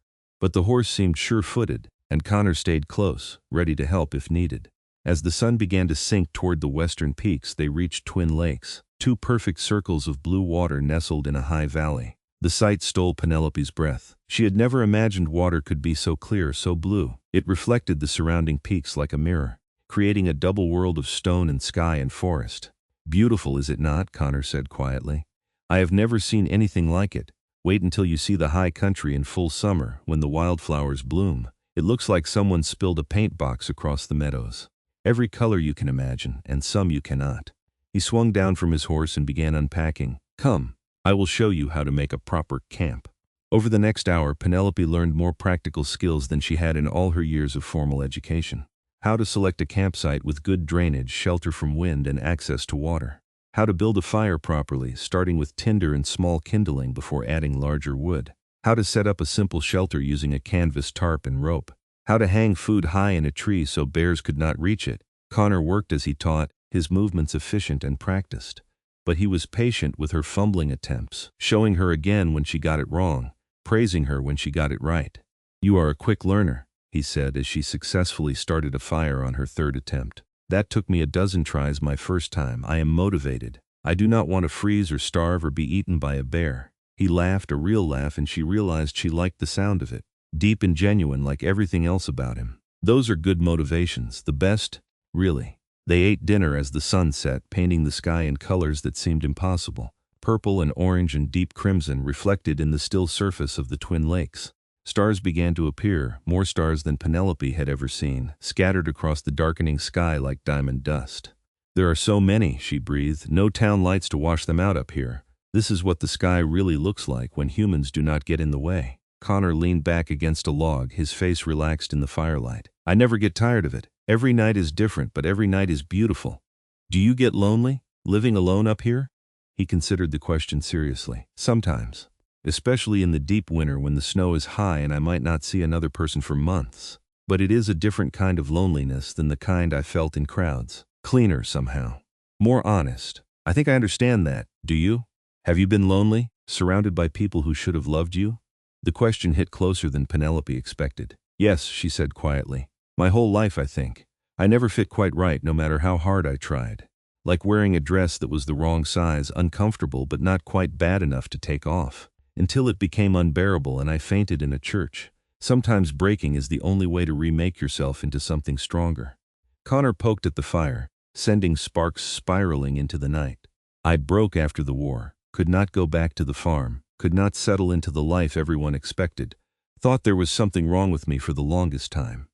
But the horse seemed sure-footed, and Connor stayed close, ready to help if needed. As the sun began to sink toward the western peaks, they reached Twin Lakes, 2 perfect circles of blue water nestled in a high valley. The sight stole Penelope's breath. She had never imagined water could be so clear, so blue. It reflected the surrounding peaks like a mirror, creating a double world of stone and sky and forest. "Beautiful, is it not?" Connor said quietly. "I have never seen anything like it. Wait until you see the high country in full summer, when the wildflowers bloom. It looks like someone spilled a paint box across the meadows. Every color you can imagine, and some you cannot." He swung down from his horse and began unpacking. "Come." I will show you how to make a proper camp. Over the next hour, Penelope learned more practical skills than she had in all her years of formal education. How to select a campsite with good drainage, shelter from wind, and access to water. How to build a fire properly, starting with tinder and small kindling before adding larger wood. How to set up a simple shelter using a canvas tarp and rope. How to hang food high in a tree so bears could not reach it. Connor worked as he taught, his movements efficient and practiced. But he was patient with her fumbling attempts, showing her again when she got it wrong, praising her when she got it right. "You are a quick learner," he said as she successfully started a fire on her third attempt. "That took me a dozen tries my first time. I am motivated. I do not want to freeze or starve or be eaten by a bear." He laughed, a real laugh, and she realized she liked the sound of it. Deep and genuine like everything else about him. Those are good motivations, the best, really. They ate dinner as the sun set, painting the sky in colors that seemed impossible. Purple and orange and deep crimson reflected in the still surface of the twin lakes. Stars began to appear, more stars than Penelope had ever seen, scattered across the darkening sky like diamond dust. "There are so many," she breathed. "No town lights to wash them out up here. This is what the sky really looks like when humans do not get in the way." Connor leaned back against a log, his face relaxed in the firelight. "I never get tired of it. Every night is different, but every night is beautiful." "Do you get lonely, living alone up here?" He considered the question seriously. "Sometimes. Especially in the deep winter when the snow is high and I might not see another person for months. But it is a different kind of loneliness than the kind I felt in crowds. Cleaner somehow. More honest. I think I understand that. Do you? Have you been lonely, surrounded by people who should have loved you?" The question hit closer than Penelope expected. "Yes," she said quietly. "My whole life, I think. I never fit quite right no matter how hard I tried. Like wearing a dress that was the wrong size, uncomfortable but not quite bad enough to take off. Until it became unbearable and I fainted in a church. Sometimes breaking is the only way to remake yourself into something stronger." Connor poked at the fire, sending sparks spiraling into the night. "I broke after the war, could not go back to the farm, could not settle into the life everyone expected. Thought there was something wrong with me for the longest time.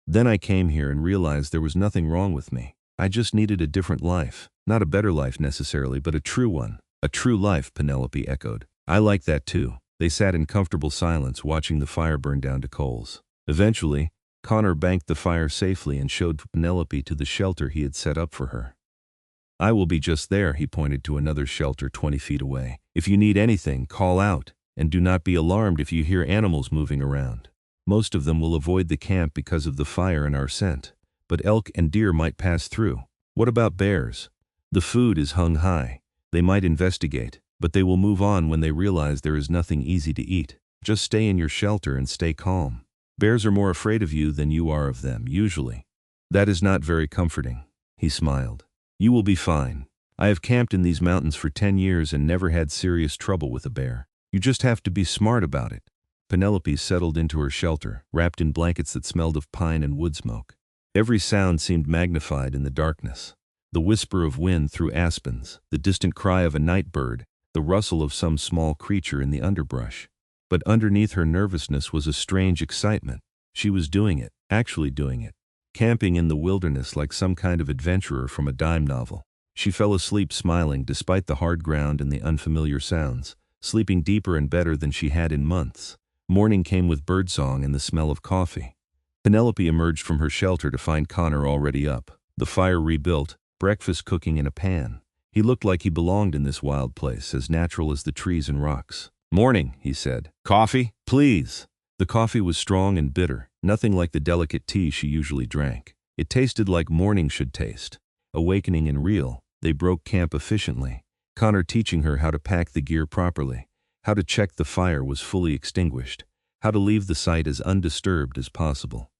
Then I came here and realized there was nothing wrong with me. I just needed a different life. Not a better life necessarily, but a true one." "A true life," Penelope echoed. "I like that too." They sat in comfortable silence, watching the fire burn down to coals. Eventually, Connor banked the fire safely and showed Penelope to the shelter he had set up for her. "I will be just there," he pointed to another shelter 20 feet away. "If you need anything, call out, and do not be alarmed if you hear animals moving around. Most of them will avoid the camp because of the fire and our scent, but elk and deer might pass through. What about bears? The food is hung high. They might investigate, but they will move on when they realize there is nothing easy to eat. Just stay in your shelter and stay calm. Bears are more afraid of you than you are of them, usually." "That is not very comforting." He smiled. "You will be fine. I have camped in these mountains for 10 years and never had serious trouble with a bear. You just have to be smart about it." Penelope settled into her shelter, wrapped in blankets that smelled of pine and wood smoke. Every sound seemed magnified in the darkness. The whisper of wind through aspens, the distant cry of a night bird, the rustle of some small creature in the underbrush. But underneath her nervousness was a strange excitement. She was doing it, actually doing it. Camping in the wilderness like some kind of adventurer from a dime novel. She fell asleep smiling despite the hard ground and the unfamiliar sounds, sleeping deeper and better than she had in months. Morning came with birdsong and the smell of coffee. Penelope emerged from her shelter to find Connor already up, the fire rebuilt, breakfast cooking in a pan. He looked like he belonged in this wild place, as natural as the trees and rocks. "Morning," he said. "Coffee, please." The coffee was strong and bitter, nothing like the delicate tea she usually drank. It tasted like morning should taste. Awakening and real, they broke camp efficiently, Connor teaching her how to pack the gear properly, how to check the fire was fully extinguished, how to leave the site as undisturbed as possible.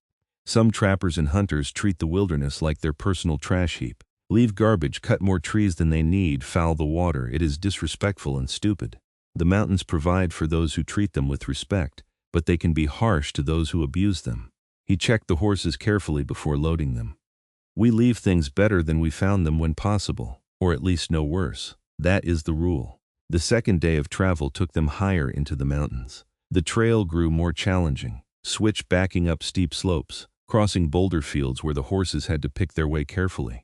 Some trappers and hunters treat the wilderness like their personal trash heap. Leave garbage, cut more trees than they need, foul the water. It is disrespectful and stupid. The mountains provide for those who treat them with respect, but they can be harsh to those who abuse them. He checked the horses carefully before loading them. "We leave things better than we found them when possible, or at least no worse. That is the rule." The second day of travel took them higher into the mountains. The trail grew more challenging, switch backing up steep slopes, crossing boulder fields where the horses had to pick their way carefully.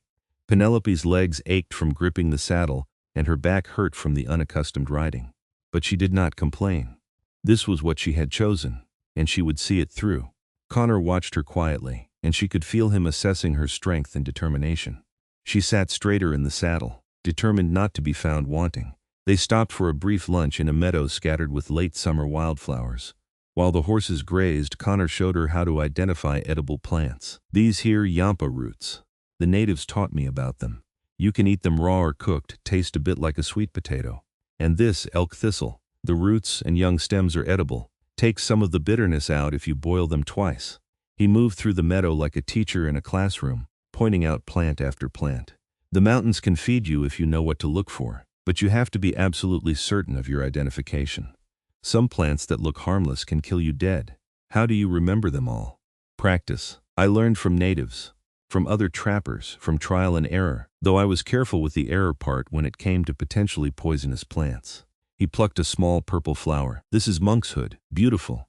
Penelope's legs ached from gripping the saddle, and her back hurt from the unaccustomed riding. But she did not complain. This was what she had chosen, and she would see it through. Connor watched her quietly, and she could feel him assessing her strength and determination. She sat straighter in the saddle, determined not to be found wanting. They stopped for a brief lunch in a meadow scattered with late summer wildflowers. While the horses grazed, Connor showed her how to identify edible plants. These here yampa roots. The natives taught me about them. You can eat them raw or cooked, taste a bit like a sweet potato. And this elk thistle. The roots and young stems are edible. Take some of the bitterness out if you boil them twice. He moved through the meadow like a teacher in a classroom, pointing out plant after plant. The mountains can feed you if you know what to look for, but you have to be absolutely certain of your identification. Some plants that look harmless can kill you dead. How do you remember them all? Practice. I learned from natives, from other trappers, from trial and error, though I was careful with the error part when it came to potentially poisonous plants. He plucked a small purple flower. This is monkshood, beautiful.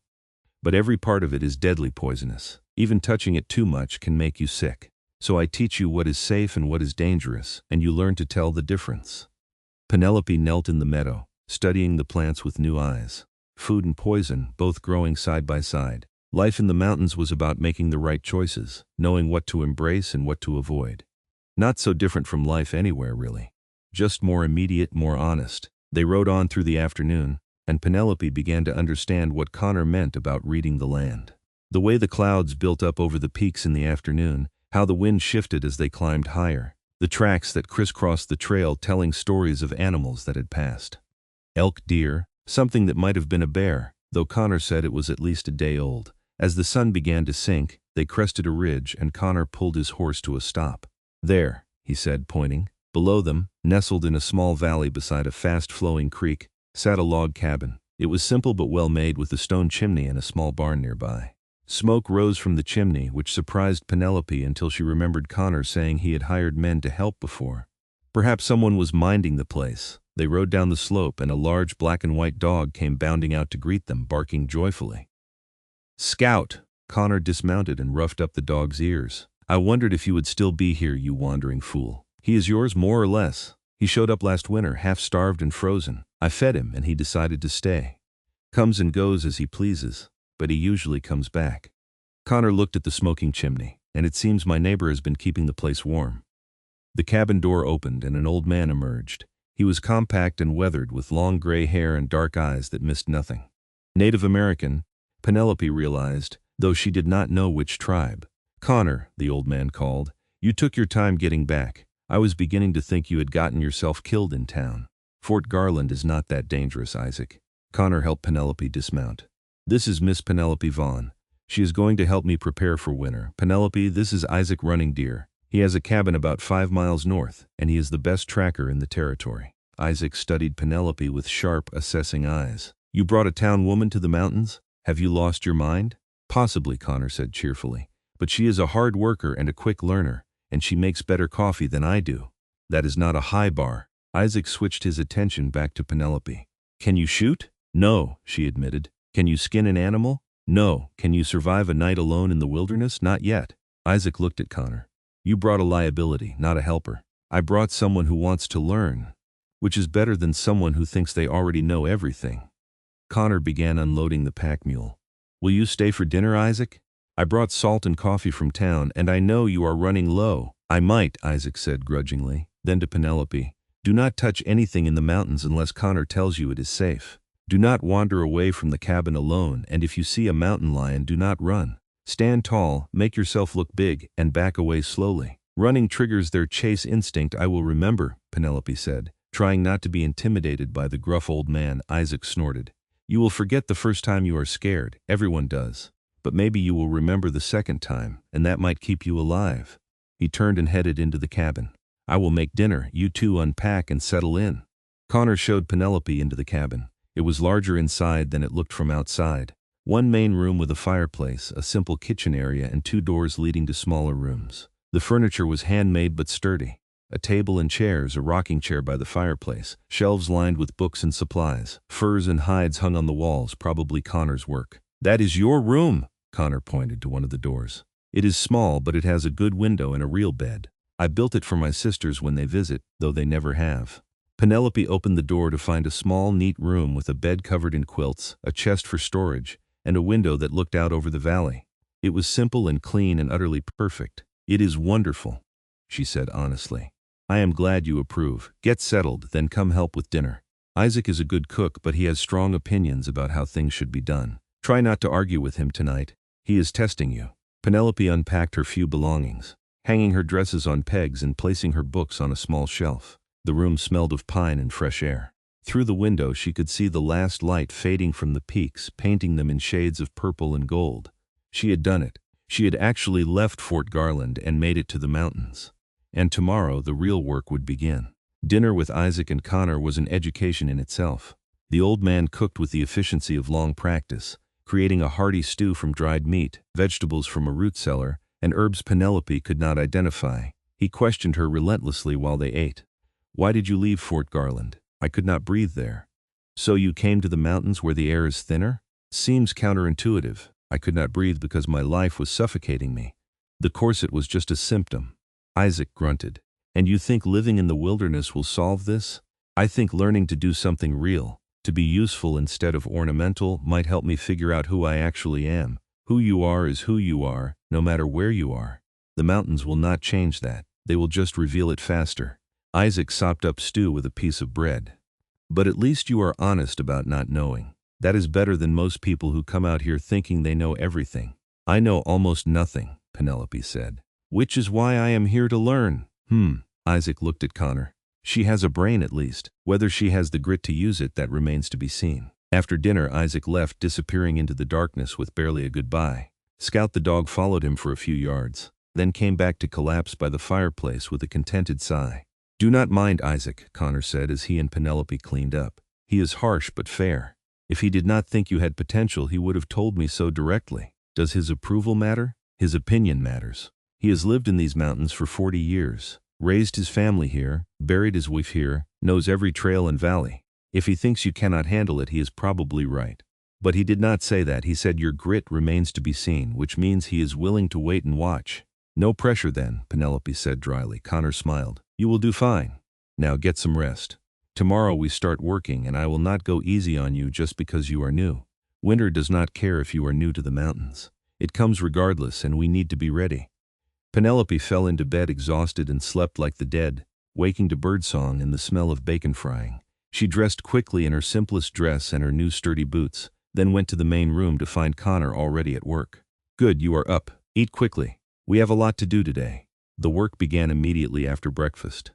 But every part of it is deadly poisonous. Even touching it too much can make you sick. So I teach you what is safe and what is dangerous, and you learn to tell the difference. Penelope knelt in the meadow, studying the plants with new eyes. Food and poison, both growing side by side. Life in the mountains was about making the right choices, knowing what to embrace and what to avoid. Not so different from life anywhere, really. Just more immediate, more honest. They rode on through the afternoon, and Penelope began to understand what Connor meant about reading the land. The way the clouds built up over the peaks in the afternoon, how the wind shifted as they climbed higher. The tracks that crisscrossed the trail telling stories of animals that had passed. Elk, deer, something that might have been a bear, though Connor said it was at least a day old. As the sun began to sink, they crested a ridge and Connor pulled his horse to a stop. There, he said, pointing. Below them, nestled in a small valley beside a fast-flowing creek, sat a log cabin. It was simple but well made with a stone chimney and a small barn nearby. Smoke rose from the chimney, which surprised Penelope until she remembered Connor saying he had hired men to help before. Perhaps someone was minding the place. They rode down the slope and a large black and white dog came bounding out to greet them, barking joyfully. "Scout!" Connor dismounted and roughed up the dog's ears. "I wondered if you would still be here, you wandering fool. He is yours more or less. He showed up last winter, half-starved and frozen. I fed him and he decided to stay. Comes and goes as he pleases, but he usually comes back." Connor looked at the smoking chimney, and it seems my neighbor has been keeping the place warm. The cabin door opened and an old man emerged. He was compact and weathered with long gray hair and dark eyes that missed nothing. Native American, Penelope realized, though she did not know which tribe. "Connor," the old man called, "you took your time getting back. I was beginning to think you had gotten yourself killed in town. Fort Garland is not that dangerous, Isaac." Connor helped Penelope dismount. "This is Miss Penelope Vaughn. She is going to help me prepare for winter. Penelope, this is Isaac Running Deer. He has a cabin about 5 miles north, and he is the best tracker in the territory." Isaac studied Penelope with sharp, assessing eyes. "You brought a town woman to the mountains? Have you lost your mind?" "Possibly," Connor said cheerfully. "But she is a hard worker and a quick learner, and she makes better coffee than I do. That is not a high bar." Isaac switched his attention back to Penelope. "Can you shoot?" "No," she admitted. "Can you skin an animal?" "No." "Can you survive a night alone in the wilderness?" "Not yet." Isaac looked at Connor. "You brought a liability, not a helper." "I brought someone who wants to learn, which is better than someone who thinks they already know everything." Connor began unloading the pack mule. "Will you stay for dinner, Isaac? I brought salt and coffee from town, and I know you are running low." "I might," Isaac said grudgingly. Then to Penelope, "Do not touch anything in the mountains unless Connor tells you it is safe. Do not wander away from the cabin alone, and if you see a mountain lion, do not run. Stand tall, make yourself look big, and back away slowly. Running triggers their chase instinct. I will remember," Penelope said, trying not to be intimidated by the gruff old man. Isaac snorted. "You will forget the first time you are scared. Everyone does. But maybe you will remember the second time, and that might keep you alive." He turned and headed into the cabin. "I will make dinner. You two unpack and settle in." Connor showed Penelope into the cabin. It was larger inside than it looked from outside. One main room with a fireplace, a simple kitchen area, and 2 doors leading to smaller rooms. The furniture was handmade but sturdy. A table and chairs, a rocking chair by the fireplace, shelves lined with books and supplies. Furs and hides hung on the walls, probably Connor's work. "That is your room," Connor pointed to one of the doors. "It is small, but it has a good window and a real bed. I built it for my sisters when they visit, though they never have." Penelope opened the door to find a small, neat room with a bed covered in quilts, a chest for storage, and a window that looked out over the valley. It was simple and clean and utterly perfect. "It is wonderful," she said honestly. "I am glad you approve. Get settled, then come help with dinner. Isaac is a good cook, but he has strong opinions about how things should be done. Try not to argue with him tonight. He is testing you." Penelope unpacked her few belongings, hanging her dresses on pegs and placing her books on a small shelf. The room smelled of pine and fresh air. Through the window she could see the last light fading from the peaks, painting them in shades of purple and gold. She had done it. She had actually left Fort Garland and made it to the mountains. And tomorrow the real work would begin. Dinner with Isaac and Connor was an education in itself. The old man cooked with the efficiency of long practice, creating a hearty stew from dried meat, vegetables from a root cellar, and herbs Penelope could not identify. He questioned her relentlessly while they ate. "Why did you leave Fort Garland?" "I could not breathe there." "So you came to the mountains where the air is thinner?" "Seems counterintuitive. I could not breathe because my life was suffocating me. The corset was just a symptom." Isaac grunted. "And you think living in the wilderness will solve this?" "I think learning to do something real, to be useful instead of ornamental, might help me figure out who I actually am. Who you are is who you are, no matter where you are. The mountains will not change that. They will just reveal it faster." Isaac sopped up stew with a piece of bread. "But at least you are honest about not knowing. That is better than most people who come out here thinking they know everything." "I know almost nothing," Penelope said. "Which is why I am here to learn." Isaac looked at Connor. "She has a brain at least. Whether she has the grit to use it, that remains to be seen." After dinner, Isaac left, disappearing into the darkness with barely a goodbye. Scout the dog followed him for a few yards, then came back to collapse by the fireplace with a contented sigh. "Do not mind Isaac," Connor said as he and Penelope cleaned up. "He is harsh but fair. If he did not think you had potential, he would have told me so directly. Does his approval matter? His opinion matters. He has lived in these mountains for 40 years, raised his family here, buried his wife here, knows every trail and valley. If he thinks you cannot handle it, he is probably right. But he did not say that. He said your grit remains to be seen, which means he is willing to wait and watch." "No pressure then," Penelope said dryly. Connor smiled. "You will do fine. Now get some rest. Tomorrow we start working, and I will not go easy on you just because you are new. Winter does not care if you are new to the mountains. It comes regardless, and we need to be ready." Penelope fell into bed exhausted and slept like the dead, waking to birdsong and the smell of bacon frying. She dressed quickly in her simplest dress and her new sturdy boots, then went to the main room to find Connor already at work. "Good, you are up. Eat quickly. We have a lot to do today." The work began immediately after breakfast.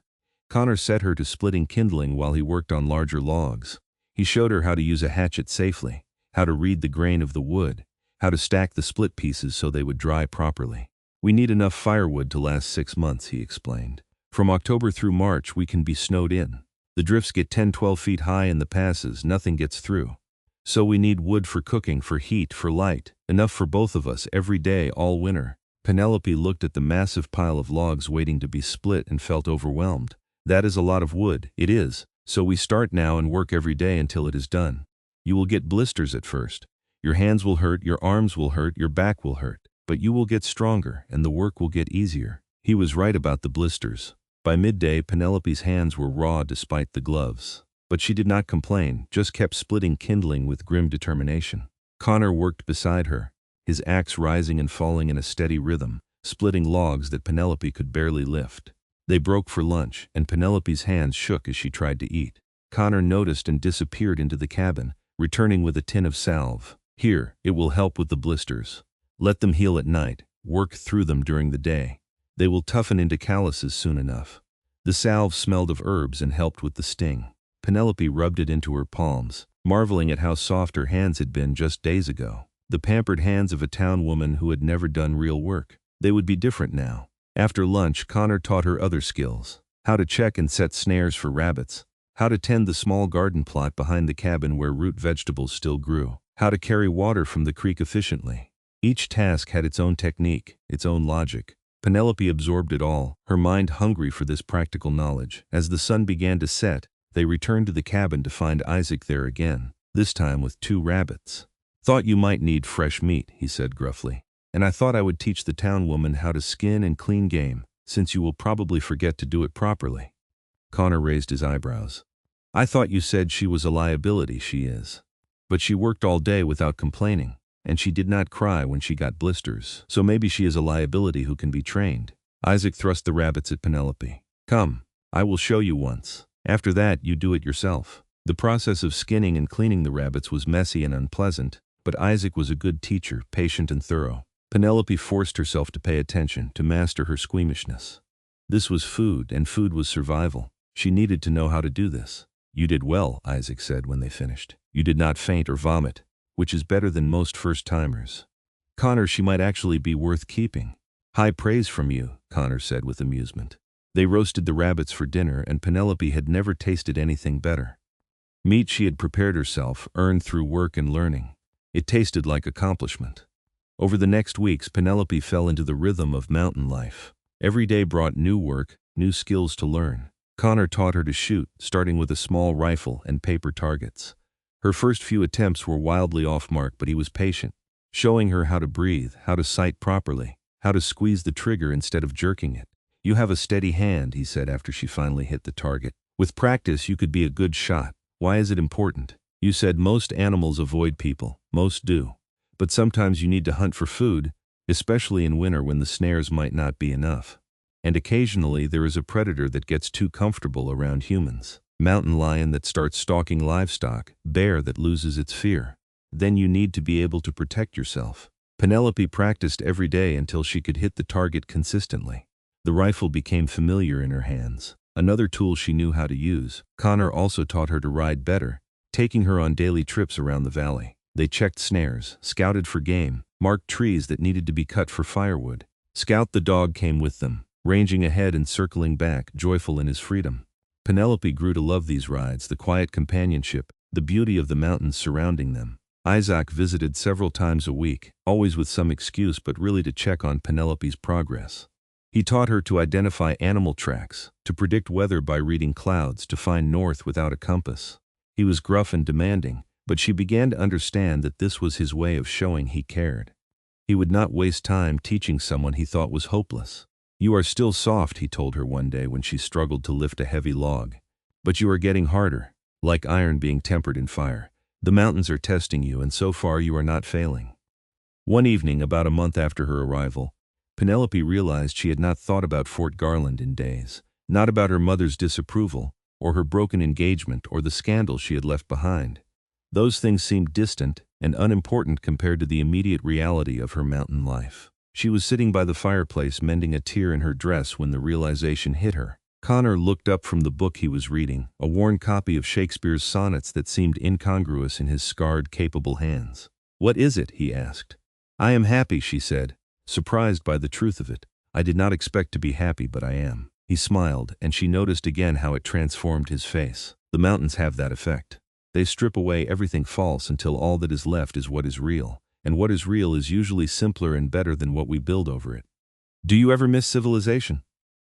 Connor set her to splitting kindling while he worked on larger logs. He showed her how to use a hatchet safely, how to read the grain of the wood, how to stack the split pieces so they would dry properly. "We need enough firewood to last 6 months," he explained. "From October through March we can be snowed in. The drifts get 10-12 feet high in the passes, nothing gets through. So we need wood for cooking, for heat, for light, enough for both of us every day all winter." Penelope looked at the massive pile of logs waiting to be split and felt overwhelmed. "That is a lot of wood." "It is. So we start now and work every day until it is done. You will get blisters at first. Your hands will hurt, your arms will hurt, your back will hurt. But you will get stronger, and the work will get easier." He was right about the blisters. By midday, Penelope's hands were raw despite the gloves. But she did not complain, just kept splitting kindling with grim determination. Connor worked beside her, his axe rising and falling in a steady rhythm, splitting logs that Penelope could barely lift. They broke for lunch, and Penelope's hands shook as she tried to eat. Connor noticed and disappeared into the cabin, returning with a tin of salve. "Here, it will help with the blisters. Let them heal at night. Work through them during the day. They will toughen into calluses soon enough." The salve smelled of herbs and helped with the sting. Penelope rubbed it into her palms, marveling at how soft her hands had been just days ago. The pampered hands of a town woman who had never done real work. They would be different now. After lunch, Connor taught her other skills. How to check and set snares for rabbits. How to tend the small garden plot behind the cabin where root vegetables still grew. How to carry water from the creek efficiently. Each task had its own technique, its own logic. Penelope absorbed it all, her mind hungry for this practical knowledge. As the sun began to set, they returned to the cabin to find Isaac there again, this time with 2 rabbits. "Thought you might need fresh meat," he said gruffly. "And I thought I would teach the town woman how to skin and clean game, since you will probably forget to do it properly." Connor raised his eyebrows. I thought you said she was a liability. She is. But she worked all day without complaining, and she did not cry when she got blisters. So maybe she is a liability who can be trained. Isaac thrust the rabbits at Penelope. Come, I will show you once. After that, you do it yourself. The process of skinning and cleaning the rabbits was messy and unpleasant, but Isaac was a good teacher, patient and thorough. Penelope forced herself to pay attention, to master her squeamishness. This was food, and food was survival. She needed to know how to do this. You did well, Isaac said when they finished. You did not faint or vomit, which is better than most first-timers. Connor, she might actually be worth keeping. High praise from you, Connor said with amusement. They roasted the rabbits for dinner, and Penelope had never tasted anything better. Meat she had prepared herself, earned through work and learning. It tasted like accomplishment. Over the next weeks, Penelope fell into the rhythm of mountain life. Every day brought new work, new skills to learn. Connor taught her to shoot, starting with a small rifle and paper targets. Her first few attempts were wildly off mark, but he was patient, showing her how to breathe, how to sight properly, how to squeeze the trigger instead of jerking it. You have a steady hand, he said after she finally hit the target. With practice, you could be a good shot. Why is it important? You said most animals avoid people. Most do. But sometimes you need to hunt for food, especially in winter when the snares might not be enough. And occasionally there is a predator that gets too comfortable around humans. Mountain lion that starts stalking livestock, bear that loses its fear. Then you need to be able to protect yourself. Penelope practiced every day until she could hit the target consistently. The rifle became familiar in her hands, another tool she knew how to use. Connor also taught her to ride better, taking her on daily trips around the valley. They checked snares, scouted for game, marked trees that needed to be cut for firewood. Scout the dog came with them, ranging ahead and circling back, joyful in his freedom. Penelope grew to love these rides, the quiet companionship, the beauty of the mountains surrounding them. Isaac visited several times a week, always with some excuse but really to check on Penelope's progress. He taught her to identify animal tracks, to predict weather by reading clouds, to find north without a compass. He was gruff and demanding, but she began to understand that this was his way of showing he cared. He would not waste time teaching someone he thought was hopeless. You are still soft, he told her one day when she struggled to lift a heavy log. But you are getting harder, like iron being tempered in fire. The mountains are testing you, and so far you are not failing. One evening, about a month after her arrival, Penelope realized she had not thought about Fort Garland in days, not about her mother's disapproval, or her broken engagement, or the scandal she had left behind. Those things seemed distant and unimportant compared to the immediate reality of her mountain life. She was sitting by the fireplace mending a tear in her dress when the realization hit her. Connor looked up from the book he was reading, a worn copy of Shakespeare's sonnets that seemed incongruous in his scarred, capable hands. "What is it?" he asked. "I am happy," she said, surprised by the truth of it. "I did not expect to be happy, but I am." He smiled, and she noticed again how it transformed his face. The mountains have that effect. They strip away everything false until all that is left is what is real, and what is real is usually simpler and better than what we build over it. Do you ever miss civilization?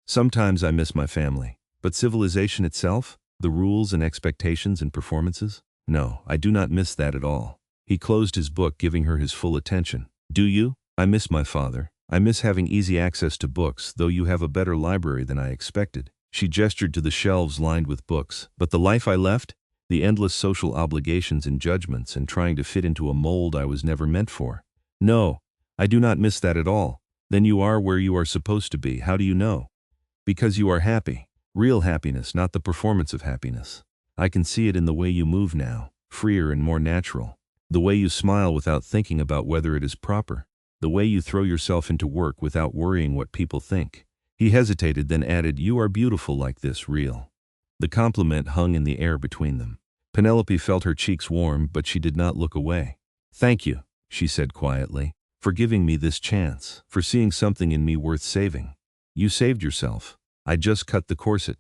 Sometimes I miss my family, but civilization itself, the rules and expectations and performances? No, I do not miss that at all. He closed his book, giving her his full attention. Do you? I miss my father. I miss having easy access to books, though you have a better library than I expected. She gestured to the shelves lined with books. But the life I left? The endless social obligations and judgments and trying to fit into a mold I was never meant for. No, I do not miss that at all. Then you are where you are supposed to be. How do you know? Because you are happy. Real happiness, not the performance of happiness. I can see it in the way you move now, freer and more natural. The way you smile without thinking about whether it is proper. The way you throw yourself into work without worrying what people think. He hesitated, then added, "You are beautiful like this, real." The compliment hung in the air between them. Penelope felt her cheeks warm, but she did not look away. "Thank you," she said quietly, "for giving me this chance, for seeing something in me worth saving. You saved yourself. I just cut the corset."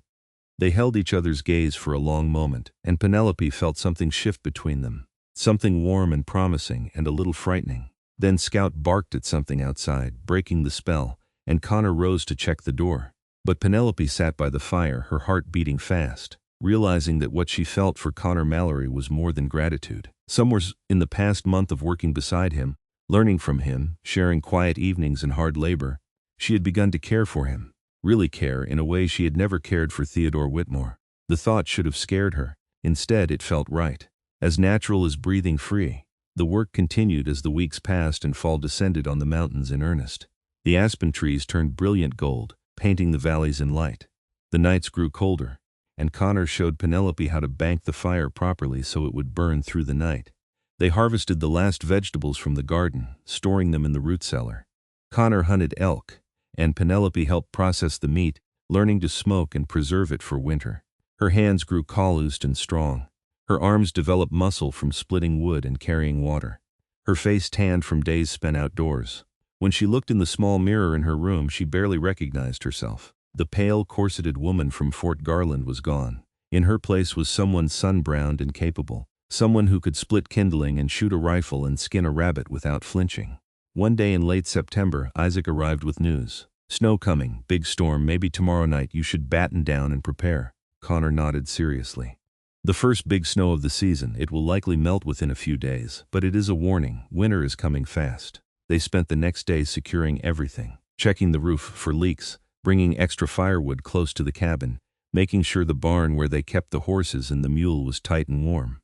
They held each other's gaze for a long moment, and Penelope felt something shift between them. Something warm and promising and a little frightening. Then Scout barked at something outside, breaking the spell, and Connor rose to check the door. But Penelope sat by the fire, her heart beating fast, realizing that what she felt for Connor Mallory was more than gratitude. Somewhere in the past month of working beside him, learning from him, sharing quiet evenings and hard labor, she had begun to care for him, really care in a way she had never cared for Theodore Whitmore. The thought should have scared her, Instead, it felt right. As natural as breathing free. The work continued as the weeks passed and fall descended on the mountains in earnest. The aspen trees turned brilliant gold, painting the valleys in light. The nights grew colder, and Connor showed Penelope how to bank the fire properly so it would burn through the night. They harvested the last vegetables from the garden, storing them in the root cellar. Connor hunted elk, and Penelope helped process the meat, learning to smoke and preserve it for winter. Her hands grew calloused and strong. Her arms developed muscle from splitting wood and carrying water. Her face tanned from days spent outdoors. When she looked in the small mirror in her room, she barely recognized herself. The pale, corseted woman from Fort Garland was gone. In her place was someone sun-browned and capable. Someone who could split kindling and shoot a rifle and skin a rabbit without flinching. One day in late September, Isaac arrived with news. Snow coming, big storm, maybe tomorrow night, you should batten down and prepare. Connor nodded seriously. The first big snow of the season, it will likely melt within a few days, but it is a warning, winter is coming fast. They spent the next day securing everything, checking the roof for leaks, bringing extra firewood close to the cabin, making sure the barn where they kept the horses and the mule was tight and warm.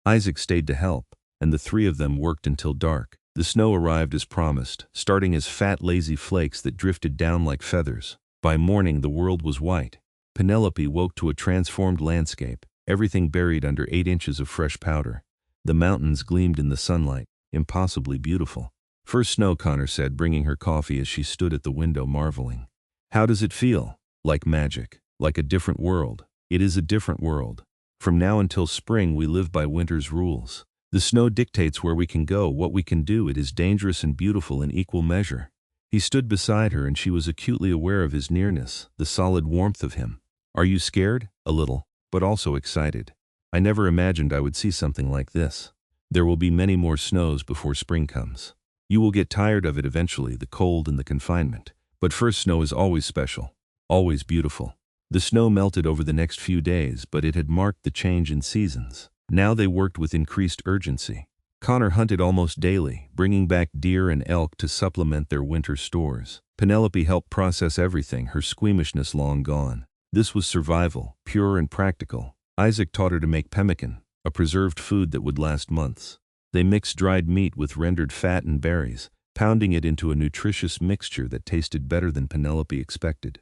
Isaac stayed to help, and the three of them worked until dark. The snow arrived as promised, starting as fat, lazy flakes that drifted down like feathers. By morning, the world was white. Penelope woke to a transformed landscape, everything buried under 8 inches of fresh powder. The mountains gleamed in the sunlight, impossibly beautiful. First snow, Connor said, bringing her coffee as she stood at the window marveling. How does it feel? Like magic, like a different world. It is a different world. From now until spring, we live by winter's rules. The snow dictates where we can go, what we can do. It is dangerous and beautiful in equal measure. He stood beside her and she was acutely aware of his nearness, the solid warmth of him. Are you scared? A little, but also excited. I never imagined I would see something like this. There will be many more snows before spring comes. You will get tired of it eventually, the cold and the confinement. But first snow is always special, always beautiful. The snow melted over the next few days, but it had marked the change in seasons. Now they worked with increased urgency. Connor hunted almost daily, bringing back deer and elk to supplement their winter stores. Penelope helped process everything, her squeamishness long gone. This was survival, pure and practical. Isaac taught her to make pemmican, a preserved food that would last months. They mixed dried meat with rendered fat and berries, pounding it into a nutritious mixture that tasted better than Penelope expected.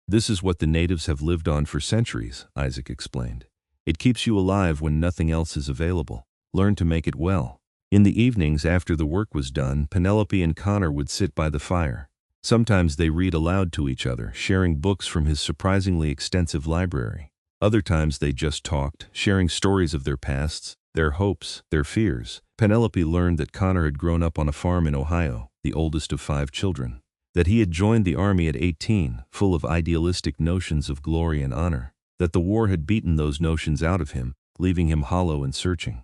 This is what the natives have lived on for centuries, Isaac explained. It keeps you alive when nothing else is available. Learn to make it well. In the evenings after the work was done, Penelope and Connor would sit by the fire. Sometimes they read aloud to each other, sharing books from his surprisingly extensive library. Other times they just talked, sharing stories of their pasts, their hopes, their fears. Penelope learned that Connor had grown up on a farm in Ohio, the oldest of 5 children. That he had joined the army at 18, full of idealistic notions of glory and honor. That the war had beaten those notions out of him, leaving him hollow and searching.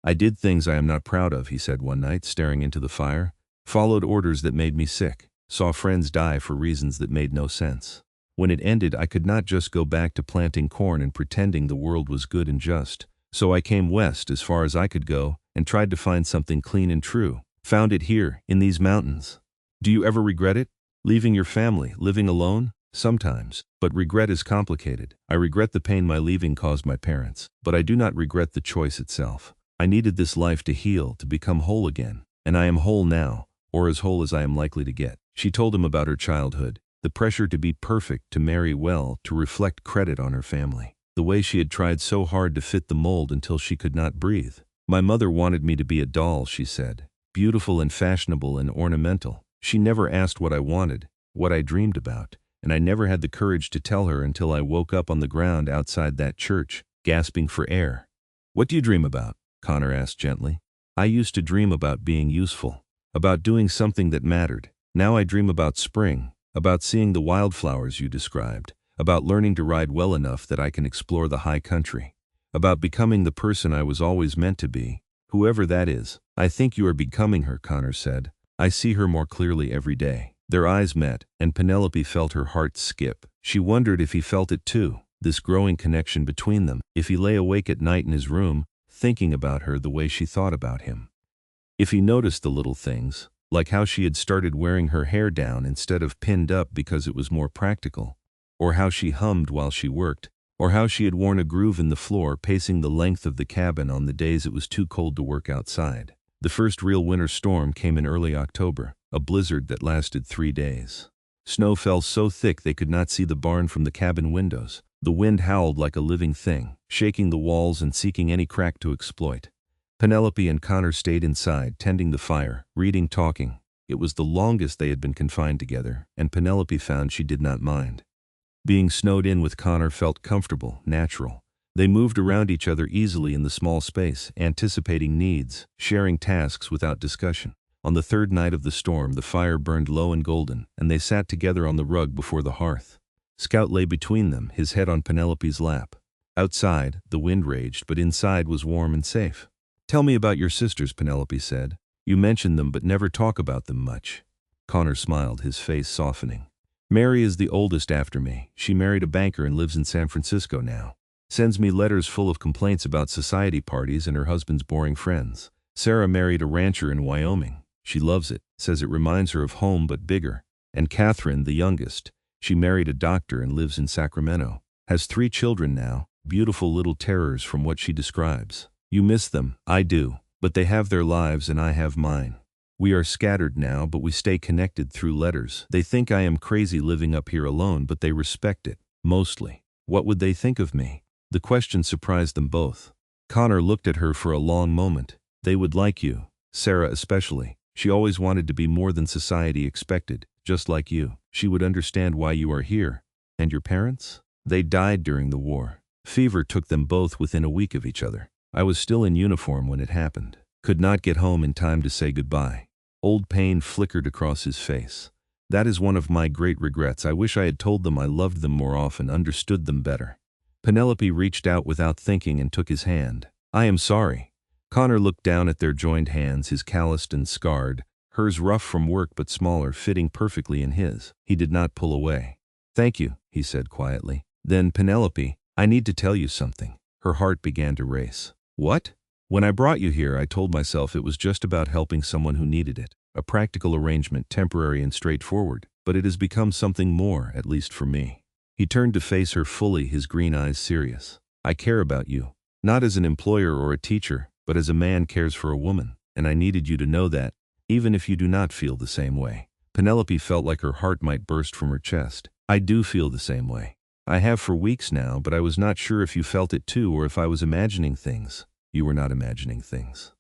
I did things I am not proud of, he said one night, staring into the fire. Followed orders that made me sick. Saw friends die for reasons that made no sense. When it ended, I could not just go back to planting corn and pretending the world was good and just. So I came west as far as I could go and tried to find something clean and true. Found it here, in these mountains. Do you ever regret it? Leaving your family, living alone? Sometimes, but regret is complicated. I regret the pain my leaving caused my parents, but I do not regret the choice itself. I needed this life to heal, to become whole again, and I am whole now, or as whole as I am likely to get. She told him about her childhood, the pressure to be perfect, to marry well, to reflect credit on her family. The way she had tried so hard to fit the mold until she could not breathe. My mother wanted me to be a doll, she said, beautiful and fashionable and ornamental. She never asked what I wanted, what I dreamed about, and I never had the courage to tell her until I woke up on the ground outside that church, gasping for air. What do you dream about? Connor asked gently. I used to dream about being useful, about doing something that mattered. Now I dream about spring, about seeing the wildflowers you described, about learning to ride well enough that I can explore the high country, about becoming the person I was always meant to be, whoever that is. I think you are becoming her, Connor said. I see her more clearly every day. Their eyes met, and Penelope felt her heart skip. She wondered if he felt it too, this growing connection between them, if he lay awake at night in his room, thinking about her the way she thought about him. If he noticed the little things, like how she had started wearing her hair down instead of pinned up because it was more practical, or how she hummed while she worked, or how she had worn a groove in the floor pacing the length of the cabin on the days it was too cold to work outside. The first real winter storm came in early October, a blizzard that lasted 3 days. Snow fell so thick they could not see the barn from the cabin windows. The wind howled like a living thing, shaking the walls and seeking any crack to exploit. Penelope and Connor stayed inside, tending the fire, reading, talking. It was the longest they had been confined together, and Penelope found she did not mind. Being snowed in with Connor felt comfortable, natural. They moved around each other easily in the small space, anticipating needs, sharing tasks without discussion. On the third night of the storm, the fire burned low and golden, and they sat together on the rug before the hearth. Scout lay between them, his head on Penelope's lap. Outside, the wind raged, but inside was warm and safe. "Tell me about your sisters," Penelope said. "You mention them but never talk about them much." Connor smiled, his face softening. "Mary is the oldest after me. She married a banker and lives in San Francisco now. Sends me letters full of complaints about society parties and her husband's boring friends. Sarah married a rancher in Wyoming. She loves it, says it reminds her of home but bigger. And Catherine, the youngest, she married a doctor and lives in Sacramento. Has 3 children now, beautiful little terrors from what she describes. You miss them, I do, but they have their lives and I have mine. We are scattered now, but we stay connected through letters. They think I am crazy living up here alone, but they respect it, mostly. What would they think of me?" The question surprised them both. Connor looked at her for a long moment. "They would like you, Sarah especially. She always wanted to be more than society expected, just like you. She would understand why you are here. And your parents? They died during the war. Fever took them both within a week of each other. I was still in uniform when it happened. Could not get home in time to say goodbye." Old pain flickered across his face. "That is one of my great regrets. I wish I had told them I loved them more often, understood them better." Penelope reached out without thinking and took his hand. "I am sorry." Connor looked down at their joined hands, his calloused and scarred, hers rough from work but smaller, fitting perfectly in his. He did not pull away. "Thank you," he said quietly. "Then, Penelope, I need to tell you something." Her heart began to race. "What?" "When I brought you here, I told myself it was just about helping someone who needed it. A practical arrangement, temporary and straightforward. But it has become something more, at least for me." He turned to face her fully, his green eyes serious. "I care about you. Not as an employer or a teacher, but as a man cares for a woman. And I needed you to know that, even if you do not feel the same way." Penelope felt like her heart might burst from her chest. "I do feel the same way. I have for weeks now, but I was not sure if you felt it too or if I was imagining things." "You were not imagining things."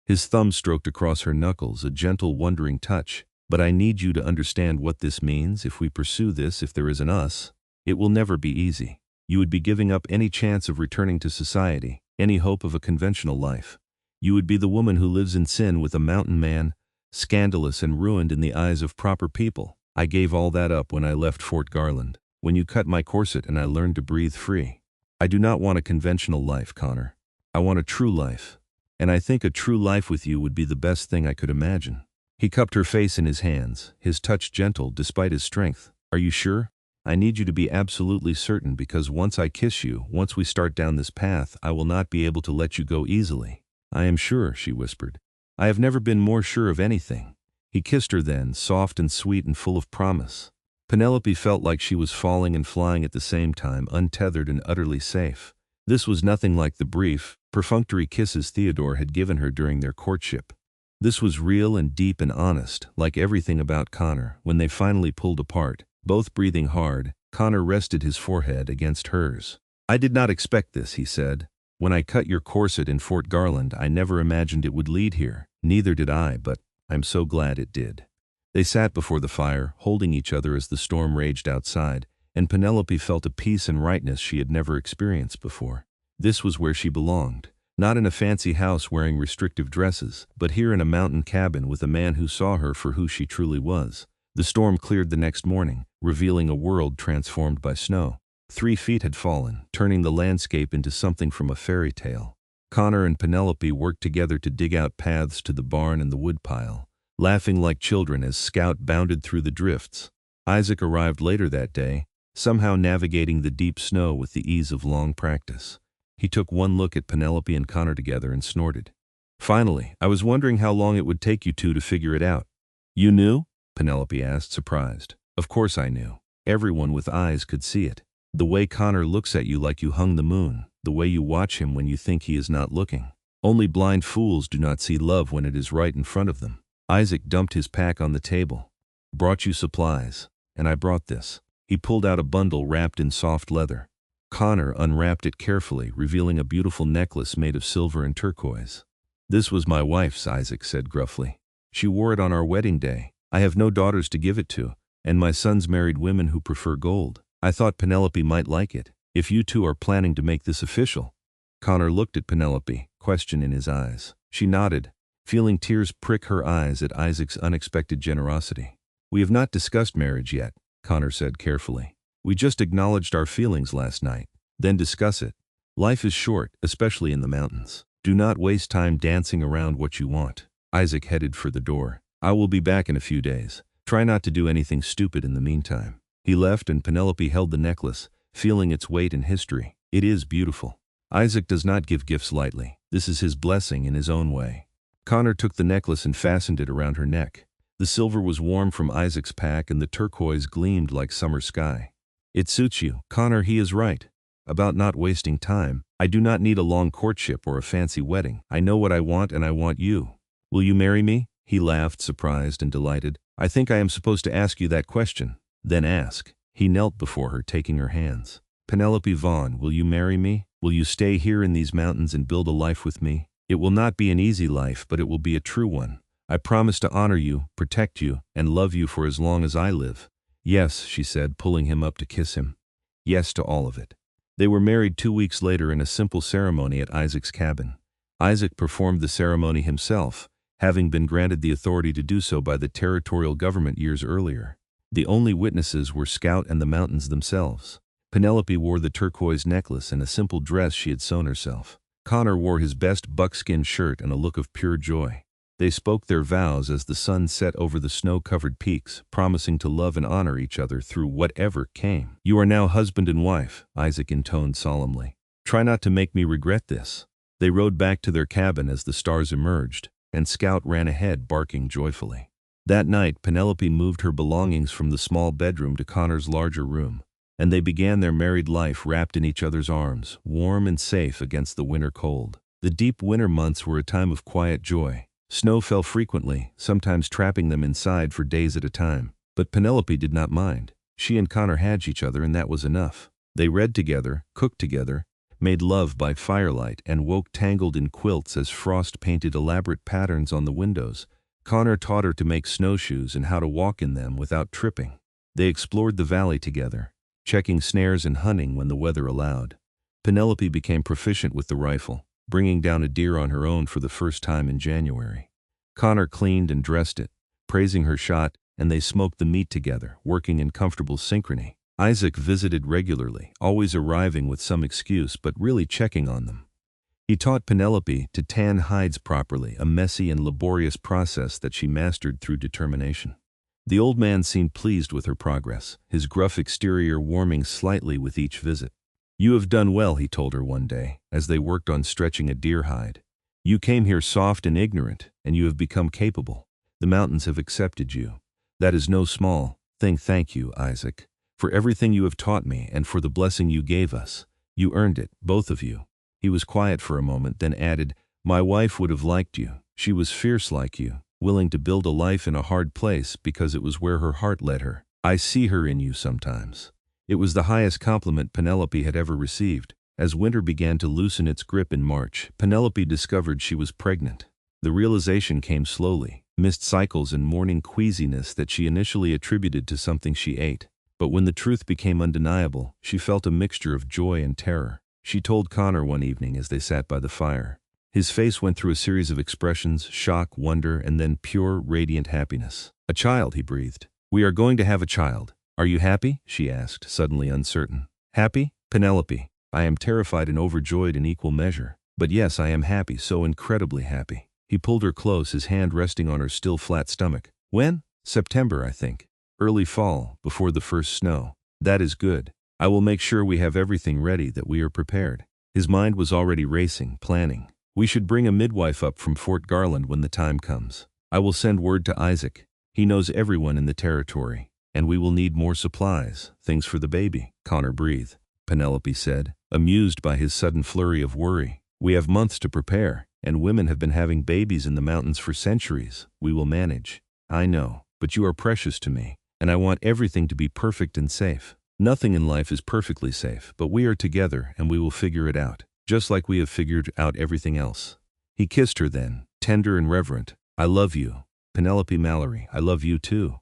His thumb stroked across her knuckles, a gentle, wondering touch. "But I need you to understand what this means. If we pursue this, if there is an us, it will never be easy. You would be giving up any chance of returning to society, any hope of a conventional life. You would be the woman who lives in sin with a mountain man, scandalous and ruined in the eyes of proper people. I gave all that up when I left Fort Garland, when you cut my corset and I learned to breathe free. I do not want a conventional life, Connor. I want a true life. And I think a true life with you would be the best thing I could imagine." He cupped her face in his hands, his touch gentle despite his strength. "Are you sure? I need you to be absolutely certain, because once I kiss you, once we start down this path, I will not be able to let you go easily." "I am sure," she whispered. "I have never been more sure of anything." He kissed her then, soft and sweet and full of promise. Penelope felt like she was falling and flying at the same time, untethered and utterly safe. This was nothing like the brief, perfunctory kisses Theodore had given her during their courtship. This was real and deep and honest, like everything about Connor. When they finally pulled apart, both breathing hard, Connor rested his forehead against hers. "I did not expect this," he said. "When I cut your corset in Fort Garland, I never imagined it would lead here. Neither did I, but I'm so glad it did." They sat before the fire, holding each other as the storm raged outside, and Penelope felt a peace and rightness she had never experienced before. This was where she belonged, not in a fancy house wearing restrictive dresses, but here in a mountain cabin with a man who saw her for who she truly was. The storm cleared the next morning, revealing a world transformed by snow. 3 feet had fallen, turning the landscape into something from a fairy tale. Connor and Penelope worked together to dig out paths to the barn and the woodpile, laughing like children as Scout bounded through the drifts. Isaac arrived later that day, somehow navigating the deep snow with the ease of long practice. He took one look at Penelope and Connor together and snorted. "Finally, I was wondering how long it would take you two to figure it out." "You knew?" Penelope asked, surprised. "Of course I knew. Everyone with eyes could see it. The way Connor looks at you like you hung the moon, the way you watch him when you think he is not looking. Only blind fools do not see love when it is right in front of them. Isaac dumped his pack on the table. Brought you supplies, and I brought this. He pulled out a bundle wrapped in soft leather. Connor unwrapped it carefully, revealing a beautiful necklace made of silver and turquoise. This was my wife's, Isaac said gruffly. She wore it on our wedding day. I have no daughters to give it to, and my sons married women who prefer gold. I thought Penelope might like it. If you two are planning to make this official. Connor looked at Penelope, question in his eyes. She nodded, feeling tears prick her eyes at Isaac's unexpected generosity. We have not discussed marriage yet, Connor said carefully. We just acknowledged our feelings last night. Then discuss it. Life is short, especially in the mountains. Do not waste time dancing around what you want. Isaac headed for the door. I will be back in a few days. Try not to do anything stupid in the meantime. He left and Penelope held the necklace, feeling its weight in history. It is beautiful. Isaac does not give gifts lightly. This is his blessing in his own way. Connor took the necklace and fastened it around her neck. The silver was warm from Isaac's pack and the turquoise gleamed like summer sky. It suits you, Connor. He is right. About not wasting time. I do not need a long courtship or a fancy wedding. I know what I want and I want you. Will you marry me? He laughed, surprised and delighted. I think I am supposed to ask you that question. Then ask. He knelt before her, taking her hands. Penelope Vaughn, will you marry me? Will you stay here in these mountains and build a life with me? It will not be an easy life, but it will be a true one. I promise to honor you, protect you, and love you for as long as I live. Yes, she said, pulling him up to kiss him. Yes to all of it. They were married 2 weeks later in a simple ceremony at Isaac's cabin. Isaac performed the ceremony himself, having been granted the authority to do so by the territorial government years earlier. The only witnesses were Scout and the mountains themselves. Penelope wore the turquoise necklace and a simple dress she had sewn herself. Connor wore his best buckskin shirt and a look of pure joy. They spoke their vows as the sun set over the snow-covered peaks, promising to love and honor each other through whatever came. You are now husband and wife, Isaac intoned solemnly. Try not to make me regret this. They rode back to their cabin as the stars emerged, and Scout ran ahead barking joyfully. That night, Penelope moved her belongings from the small bedroom to Connor's larger room, and they began their married life wrapped in each other's arms, warm and safe against the winter cold. The deep winter months were a time of quiet joy. Snow fell frequently, sometimes trapping them inside for days at a time. But Penelope did not mind. She and Connor had each other, and that was enough. They read together, cooked together, made love by firelight, and woke tangled in quilts as frost painted elaborate patterns on the windows. Connor taught her to make snowshoes and how to walk in them without tripping. They explored the valley together, checking snares and hunting when the weather allowed. Penelope became proficient with the rifle, bringing down a deer on her own for the first time in January. Connor cleaned and dressed it, praising her shot, and they smoked the meat together, working in comfortable synchrony. Isaac visited regularly, always arriving with some excuse but really checking on them. He taught Penelope to tan hides properly, a messy and laborious process that she mastered through determination. The old man seemed pleased with her progress, his gruff exterior warming slightly with each visit. You have done well, he told her one day, as they worked on stretching a deer hide. You came here soft and ignorant, and you have become capable. The mountains have accepted you. That is no small thing. Thank you, Isaac, for everything you have taught me and for the blessing you gave us. You earned it, both of you. He was quiet for a moment, then added, My wife would have liked you. She was fierce like you, willing to build a life in a hard place because it was where her heart led her. I see her in you sometimes. It was the highest compliment Penelope had ever received. As winter began to loosen its grip in March, Penelope discovered she was pregnant. The realization came slowly, missed cycles and morning queasiness that she initially attributed to something she ate. But when the truth became undeniable, she felt a mixture of joy and terror. She told Connor one evening as they sat by the fire. His face went through a series of expressions, shock, wonder, and then pure, radiant happiness. A child, he breathed. We are going to have a child. Are you happy? She asked, suddenly uncertain. Happy? Penelope. I am terrified and overjoyed in equal measure. But yes, I am happy, so incredibly happy. He pulled her close, his hand resting on her still flat stomach. When? September, I think. Early fall, before the first snow. That is good. I will make sure we have everything ready, that we are prepared. His mind was already racing, planning. We should bring a midwife up from Fort Garland when the time comes. I will send word to Isaac. He knows everyone in the territory. And we will need more supplies, things for the baby. Connor breathed. Penelope said, amused by his sudden flurry of worry. We have months to prepare, and women have been having babies in the mountains for centuries. We will manage. I know, but you are precious to me, and I want everything to be perfect and safe. Nothing in life is perfectly safe, but we are together and we will figure it out, just like we have figured out everything else. He kissed her then, tender and reverent. I love you, Penelope Mallory, I love you too.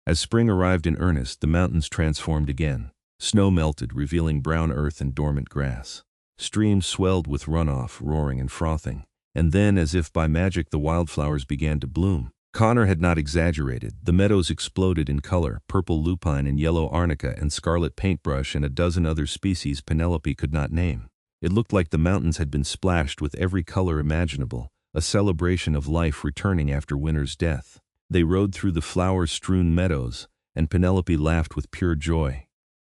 As spring arrived in earnest, the mountains transformed again. Snow melted, revealing brown earth and dormant grass. Streams swelled with runoff, roaring and frothing. And then, as if by magic, the wildflowers began to bloom. Connor had not exaggerated. The meadows exploded in color, purple lupine and yellow arnica and scarlet paintbrush and a dozen other species Penelope could not name. It looked like the mountains had been splashed with every color imaginable, a celebration of life returning after winter's death. They rode through the flower-strewn meadows, and Penelope laughed with pure joy.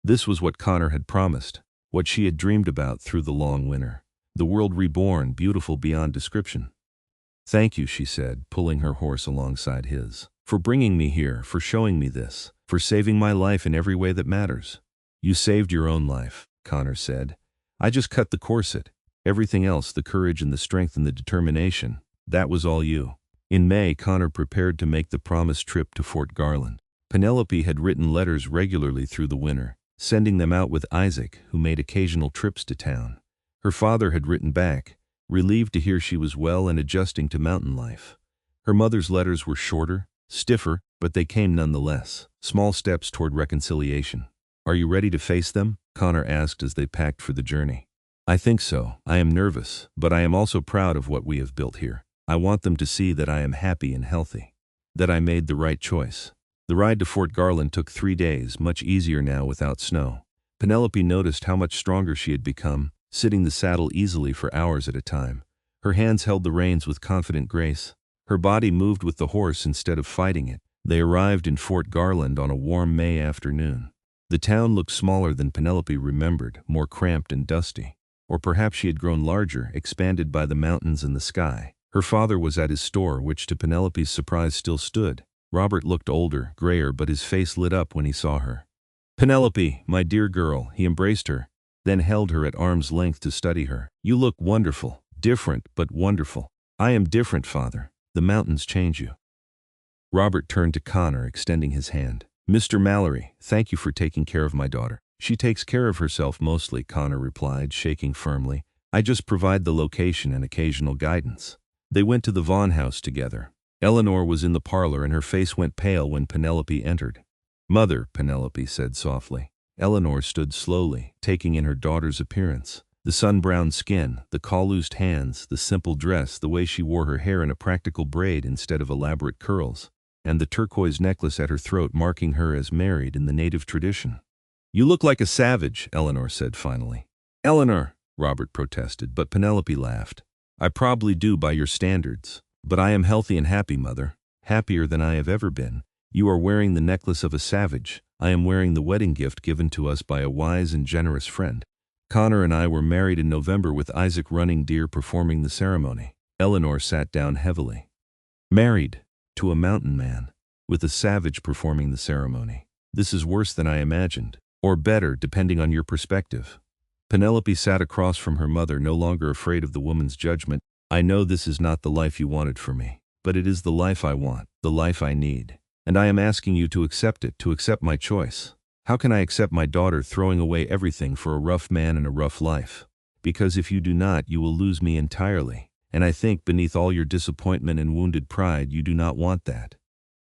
This was what Connor had promised, what she had dreamed about through the long winter. The world reborn, beautiful beyond description. Thank you, she said, pulling her horse alongside his. For bringing me here, for showing me this, for saving my life in every way that matters. You saved your own life, Connor said. I just cut the corset. Everything else, the courage and the strength and the determination, that was all you. In May, Connor prepared to make the promised trip to Fort Garland. Penelope had written letters regularly through the winter, sending them out with Isaac, who made occasional trips to town. Her father had written back, relieved to hear she was well and adjusting to mountain life. Her mother's letters were shorter, stiffer, but they came nonetheless, small steps toward reconciliation. Are you ready to face them? Connor asked as they packed for the journey. I think so. I am nervous, but I am also proud of what we have built here. I want them to see that I am happy and healthy, that I made the right choice. The ride to Fort Garland took 3 days, much easier now without snow. Penelope noticed how much stronger she had become, sitting the saddle easily for hours at a time. Her hands held the reins with confident grace. Her body moved with the horse instead of fighting it. They arrived in Fort Garland on a warm May afternoon. The town looked smaller than Penelope remembered, more cramped and dusty. Or perhaps she had grown larger, expanded by the mountains and the sky. Her father was at his store, which to Penelope's surprise still stood. Robert looked older, grayer, but his face lit up when he saw her. Penelope, my dear girl, he embraced her, then held her at arm's length to study her. You look wonderful, different but wonderful. I am different, father. The mountains change you. Robert turned to Connor, extending his hand. Mr. Mallory, thank you for taking care of my daughter. She takes care of herself mostly, Connor replied, shaking firmly. I just provide the location and occasional guidance. They went to the Vaughn house together. Eleanor was in the parlor and her face went pale when Penelope entered. Mother, Penelope said softly. Eleanor stood slowly, taking in her daughter's appearance. The sun-browned skin, the colloosed hands, the simple dress, the way she wore her hair in a practical braid instead of elaborate curls, and the turquoise necklace at her throat marking her as married in the native tradition. You look like a savage, Eleanor said finally. Eleanor, Robert protested, but Penelope laughed. I probably do by your standards. But I am healthy and happy, Mother. Happier than I have ever been. You are wearing the necklace of a savage. I am wearing the wedding gift given to us by a wise and generous friend. Connor and I were married in November with Isaac running deer performing the ceremony. Eleanor sat down heavily. Married to a mountain man, with a savage performing the ceremony. This is worse than I imagined. Or better, depending on your perspective. Penelope sat across from her mother, no longer afraid of the woman's judgment. I know this is not the life you wanted for me, but it is the life I want, the life I need. And I am asking you to accept it, to accept my choice. How can I accept my daughter throwing away everything for a rough man and a rough life? Because if you do not, you will lose me entirely. And I think beneath all your disappointment and wounded pride, you do not want that.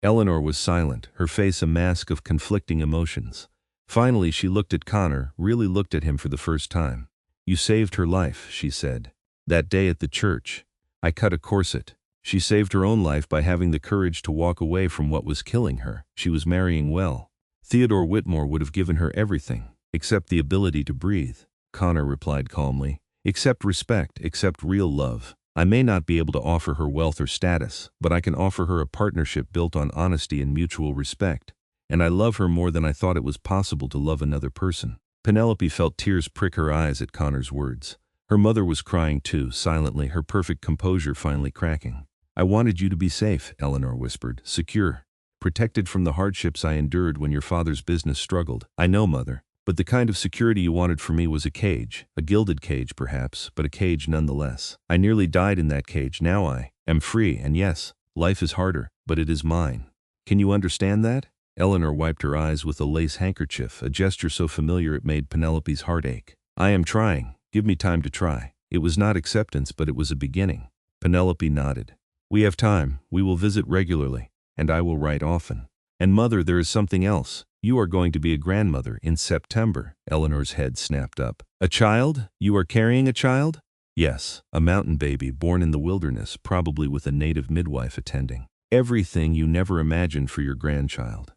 Eleanor was silent, her face a mask of conflicting emotions. Finally, she looked at Connor, really looked at him for the first time. You saved her life, she said. That day at the church, I cut a corset. She saved her own life by having the courage to walk away from what was killing her. She was marrying well. Theodore Whitmore would have given her everything, except the ability to breathe. Connor replied calmly. Except respect, except real love. I may not be able to offer her wealth or status, but I can offer her a partnership built on honesty and mutual respect. And I love her more than I thought it was possible to love another person. Penelope felt tears prick her eyes at Connor's words. Her mother was crying too, silently, her perfect composure finally cracking. I wanted you to be safe, Eleanor whispered. Secure. protected from the hardships I endured when your father's business struggled. I know, Mother. But the kind of security you wanted for me was a cage, a gilded cage perhaps, but a cage nonetheless. I nearly died in that cage. Now I am free, and yes, life is harder, but it is mine. Can you understand that? Eleanor wiped her eyes with a lace handkerchief, a gesture so familiar it made Penelope's heart ache. I am trying. Give me time to try. It was not acceptance, but it was a beginning. Penelope nodded. We have time. We will visit regularly, and I will write often. And Mother, there is something else. You are going to be a grandmother in September. Eleanor's head snapped up. A child? You are carrying a child? Yes, a mountain baby born in the wilderness, probably with a native midwife attending. Everything you never imagined for your grandchild.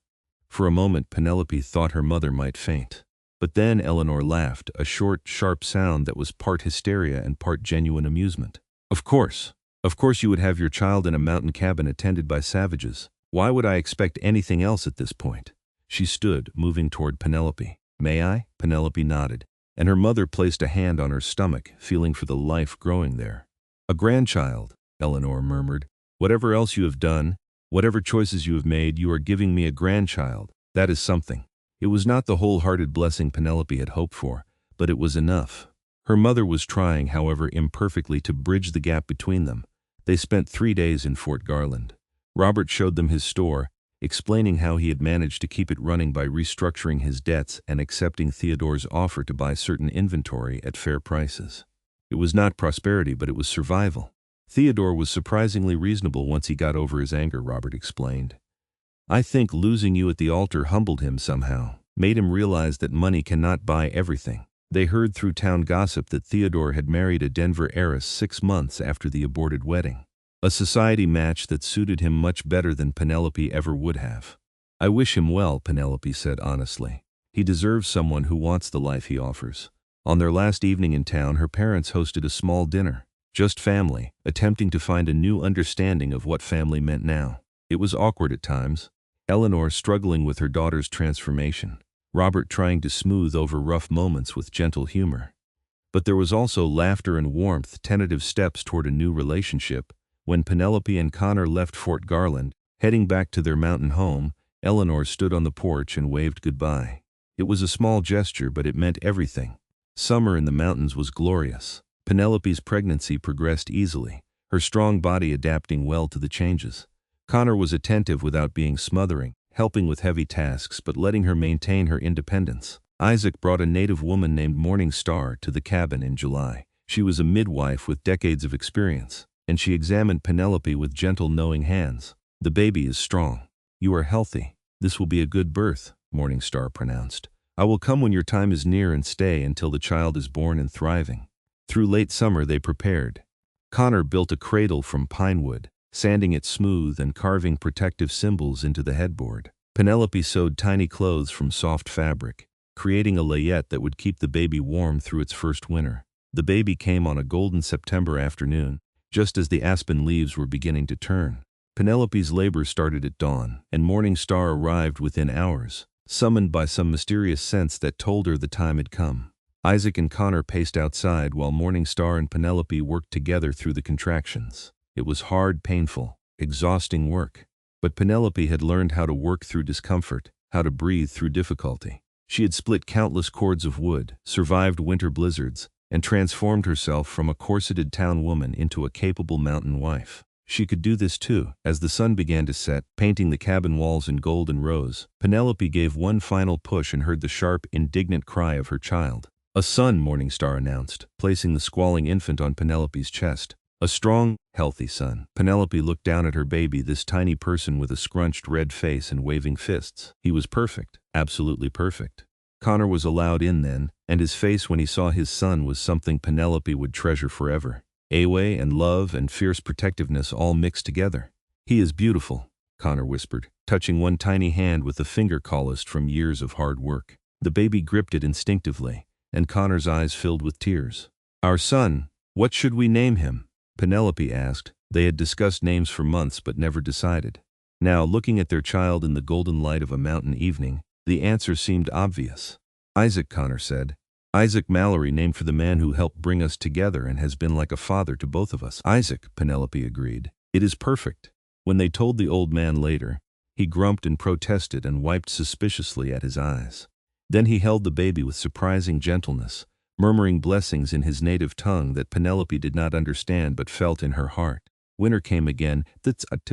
For a moment, Penelope thought her mother might faint. But then Eleanor laughed, a short, sharp sound that was part hysteria and part genuine amusement. Of course you would have your child in a mountain cabin attended by savages. Why would I expect anything else at this point? She stood, moving toward Penelope. May I? Penelope nodded, and her mother placed a hand on her stomach, feeling for the life growing there. A grandchild, Eleanor murmured. Whatever else you have done, whatever choices you have made, you are giving me a grandchild. That is something. It was not the wholehearted blessing Penelope had hoped for, but it was enough. Her mother was trying, however imperfectly, to bridge the gap between them. They spent 3 days in Fort Garland. Robert showed them his store, explaining how he had managed to keep it running by restructuring his debts and accepting Theodore's offer to buy certain inventory at fair prices. It was not prosperity, but it was survival. Theodore was surprisingly reasonable once he got over his anger, Robert explained. I think losing you at the altar humbled him somehow, made him realize that money cannot buy everything. They heard through town gossip that Theodore had married a Denver heiress 6 months after the aborted wedding. A society match that suited him much better than Penelope ever would have. I wish him well, Penelope said honestly. He deserves someone who wants the life he offers. On their last evening in town, her parents hosted a small dinner. Just family, attempting to find a new understanding of what family meant now. It was awkward at times. Eleanor struggling with her daughter's transformation. Robert trying to smooth over rough moments with gentle humor. But there was also laughter and warmth, tentative steps toward a new relationship. When Penelope and Connor left Fort Garland, heading back to their mountain home, Eleanor stood on the porch and waved goodbye. It was a small gesture, but it meant everything. Summer in the mountains was glorious. Penelope's pregnancy progressed easily, her strong body adapting well to the changes. Connor was attentive without being smothering, helping with heavy tasks but letting her maintain her independence. Isaac brought a native woman named Morning Star to the cabin in July. She was a midwife with decades of experience, and she examined Penelope with gentle, knowing hands. The baby is strong. You are healthy. This will be a good birth, Morning Star pronounced. I will come when your time is near and stay until the child is born and thriving. Through late summer they prepared. Connor built a cradle from pine wood, sanding it smooth and carving protective symbols into the headboard. Penelope sewed tiny clothes from soft fabric, creating a layette that would keep the baby warm through its first winter. The baby came on a golden September afternoon, just as the aspen leaves were beginning to turn. Penelope's labor started at dawn, and Morning Star arrived within hours, summoned by some mysterious sense that told her the time had come. Isaac and Connor paced outside while Morning Star and Penelope worked together through the contractions. It was hard, painful, exhausting work. But Penelope had learned how to work through discomfort, how to breathe through difficulty. She had split countless cords of wood, survived winter blizzards, and transformed herself from a corseted town woman into a capable mountain wife. She could do this too. As the sun began to set, painting the cabin walls in gold and rose, Penelope gave one final push and heard the sharp, indignant cry of her child. A son, Morning Star announced, placing the squalling infant on Penelope's chest. A strong, healthy son. Penelope looked down at her baby, this tiny person with a scrunched red face and waving fists. He was perfect, absolutely perfect. Connor was allowed in then, and his face when he saw his son was something Penelope would treasure forever. Awe and love and fierce protectiveness all mixed together. He is beautiful, Connor whispered, touching one tiny hand with a finger calloused from years of hard work. The baby gripped it instinctively, and Connor's eyes filled with tears. Our son, what should we name him? Penelope asked. They had discussed names for months but never decided. Now, looking at their child in the golden light of a mountain evening, the answer seemed obvious. Isaac, Connor said. Isaac Mallory, named for the man who helped bring us together and has been like a father to both of us. Isaac, Penelope agreed. It is perfect. When they told the old man later, He grumped and protested and wiped suspiciously at his eyes. Then he held the baby with surprising gentleness, murmuring blessings in his native tongue that Penelope did not understand but felt in her heart. Winter came again.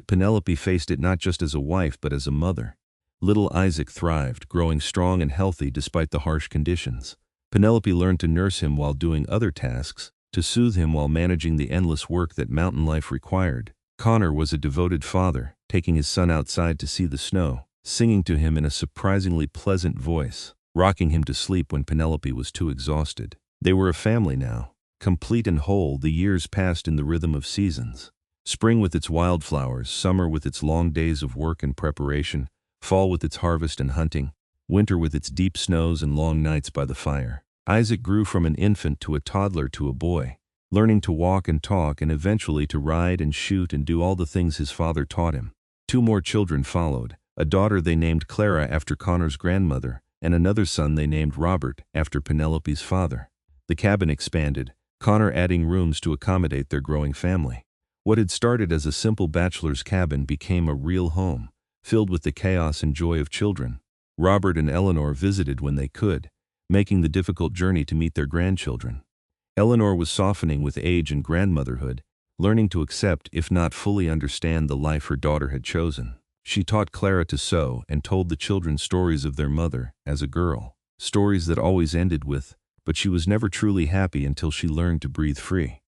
Penelope faced it not just as a wife but as a mother. Little Isaac thrived, growing strong and healthy despite the harsh conditions. Penelope learned to nurse him while doing other tasks, to soothe him while managing the endless work that mountain life required. Connor was a devoted father, taking his son outside to see the snow, singing to him in a surprisingly pleasant voice, rocking him to sleep when Penelope was too exhausted. They were a family now, complete and whole. The years passed in the rhythm of seasons. Spring with its wildflowers, summer with its long days of work and preparation, fall with its harvest and hunting, winter with its deep snows and long nights by the fire. Isaac grew from an infant to a toddler to a boy, learning to walk and talk and eventually to ride and shoot and do all the things his father taught him. 2 more children followed, a daughter they named Clara after Connor's grandmother, and another son they named Robert after Penelope's father. The cabin expanded, Connor adding rooms to accommodate their growing family. What had started as a simple bachelor's cabin became a real home, filled with the chaos and joy of children. Robert and Eleanor visited when they could, making the difficult journey to meet their grandchildren. Eleanor was softening with age and grandmotherhood, learning to accept, if not fully understand, the life her daughter had chosen. She taught Clara to sew and told the children stories of their mother as a girl, stories that always ended with, "But she was never truly happy until she learned to breathe free."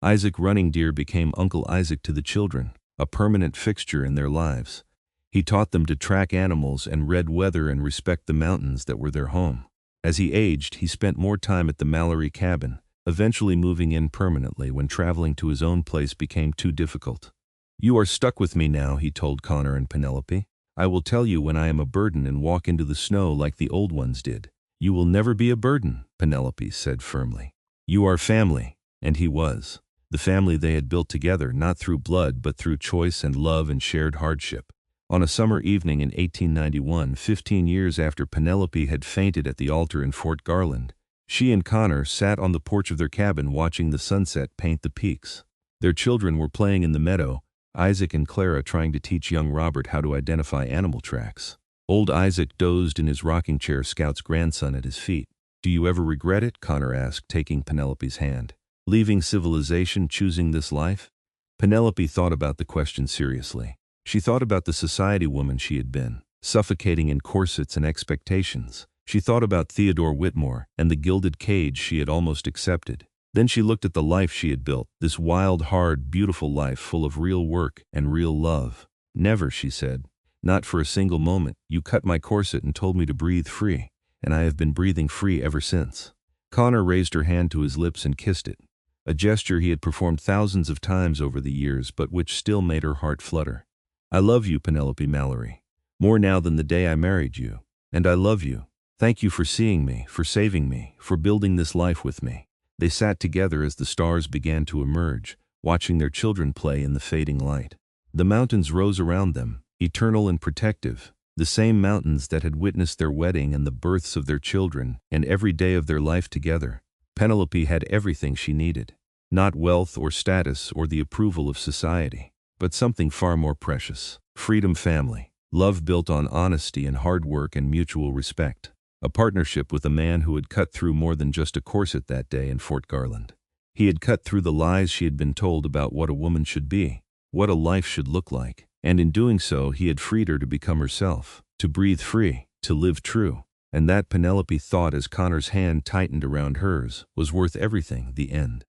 Isaac Running Deer became Uncle Isaac to the children, a permanent fixture in their lives. He taught them to track animals and read weather and respect the mountains that were their home. As he aged, he spent more time at the Mallory cabin, eventually moving in permanently when traveling to his own place became too difficult. "You are stuck with me now," he told Connor and Penelope. "I will tell you when I am a burden and walk into the snow like the old ones did." "You will never be a burden," Penelope said firmly. "You are family," and he was. The family they had built together, not through blood but through choice and love and shared hardship. On a summer evening in 1891, 15 years after Penelope had fainted at the altar in Fort Garland, she and Connor sat on the porch of their cabin watching the sunset paint the peaks. Their children were playing in the meadow, Isaac and Clara trying to teach young Robert how to identify animal tracks. Old Isaac dozed in his rocking chair, Scout's grandson at his feet. "Do you ever regret it?" Connor asked, taking Penelope's hand. "Leaving civilization, choosing this life?" Penelope thought about the question seriously. She thought about the society woman she had been, suffocating in corsets and expectations. She thought about Theodore Whitmore and the gilded cage she had almost accepted. Then she looked at the life she had built, this wild, hard, beautiful life full of real work and real love. "Never," she said. "Not for a single moment. You cut my corset and told me to breathe free, and I have been breathing free ever since." Connor raised her hand to his lips and kissed it, a gesture he had performed thousands of times over the years but which still made her heart flutter. "I love you, Penelope Mallory, more now than the day I married you. And I love you. Thank you for seeing me, for saving me, for building this life with me." They sat together as the stars began to emerge, watching their children play in the fading light. The mountains rose around them, eternal and protective, the same mountains that had witnessed their wedding and the births of their children and every day of their life together. Penelope had everything she needed, not wealth or status or the approval of society, but something far more precious: freedom, family, love built on honesty and hard work and mutual respect. A partnership with a man who had cut through more than just a corset that day in Fort Garland. He had cut through the lies she had been told about what a woman should be, what a life should look like, and in doing so he had freed her to become herself, to breathe free, to live true. And that, Penelope thought as Connor's hand tightened around hers, was worth everything. The end.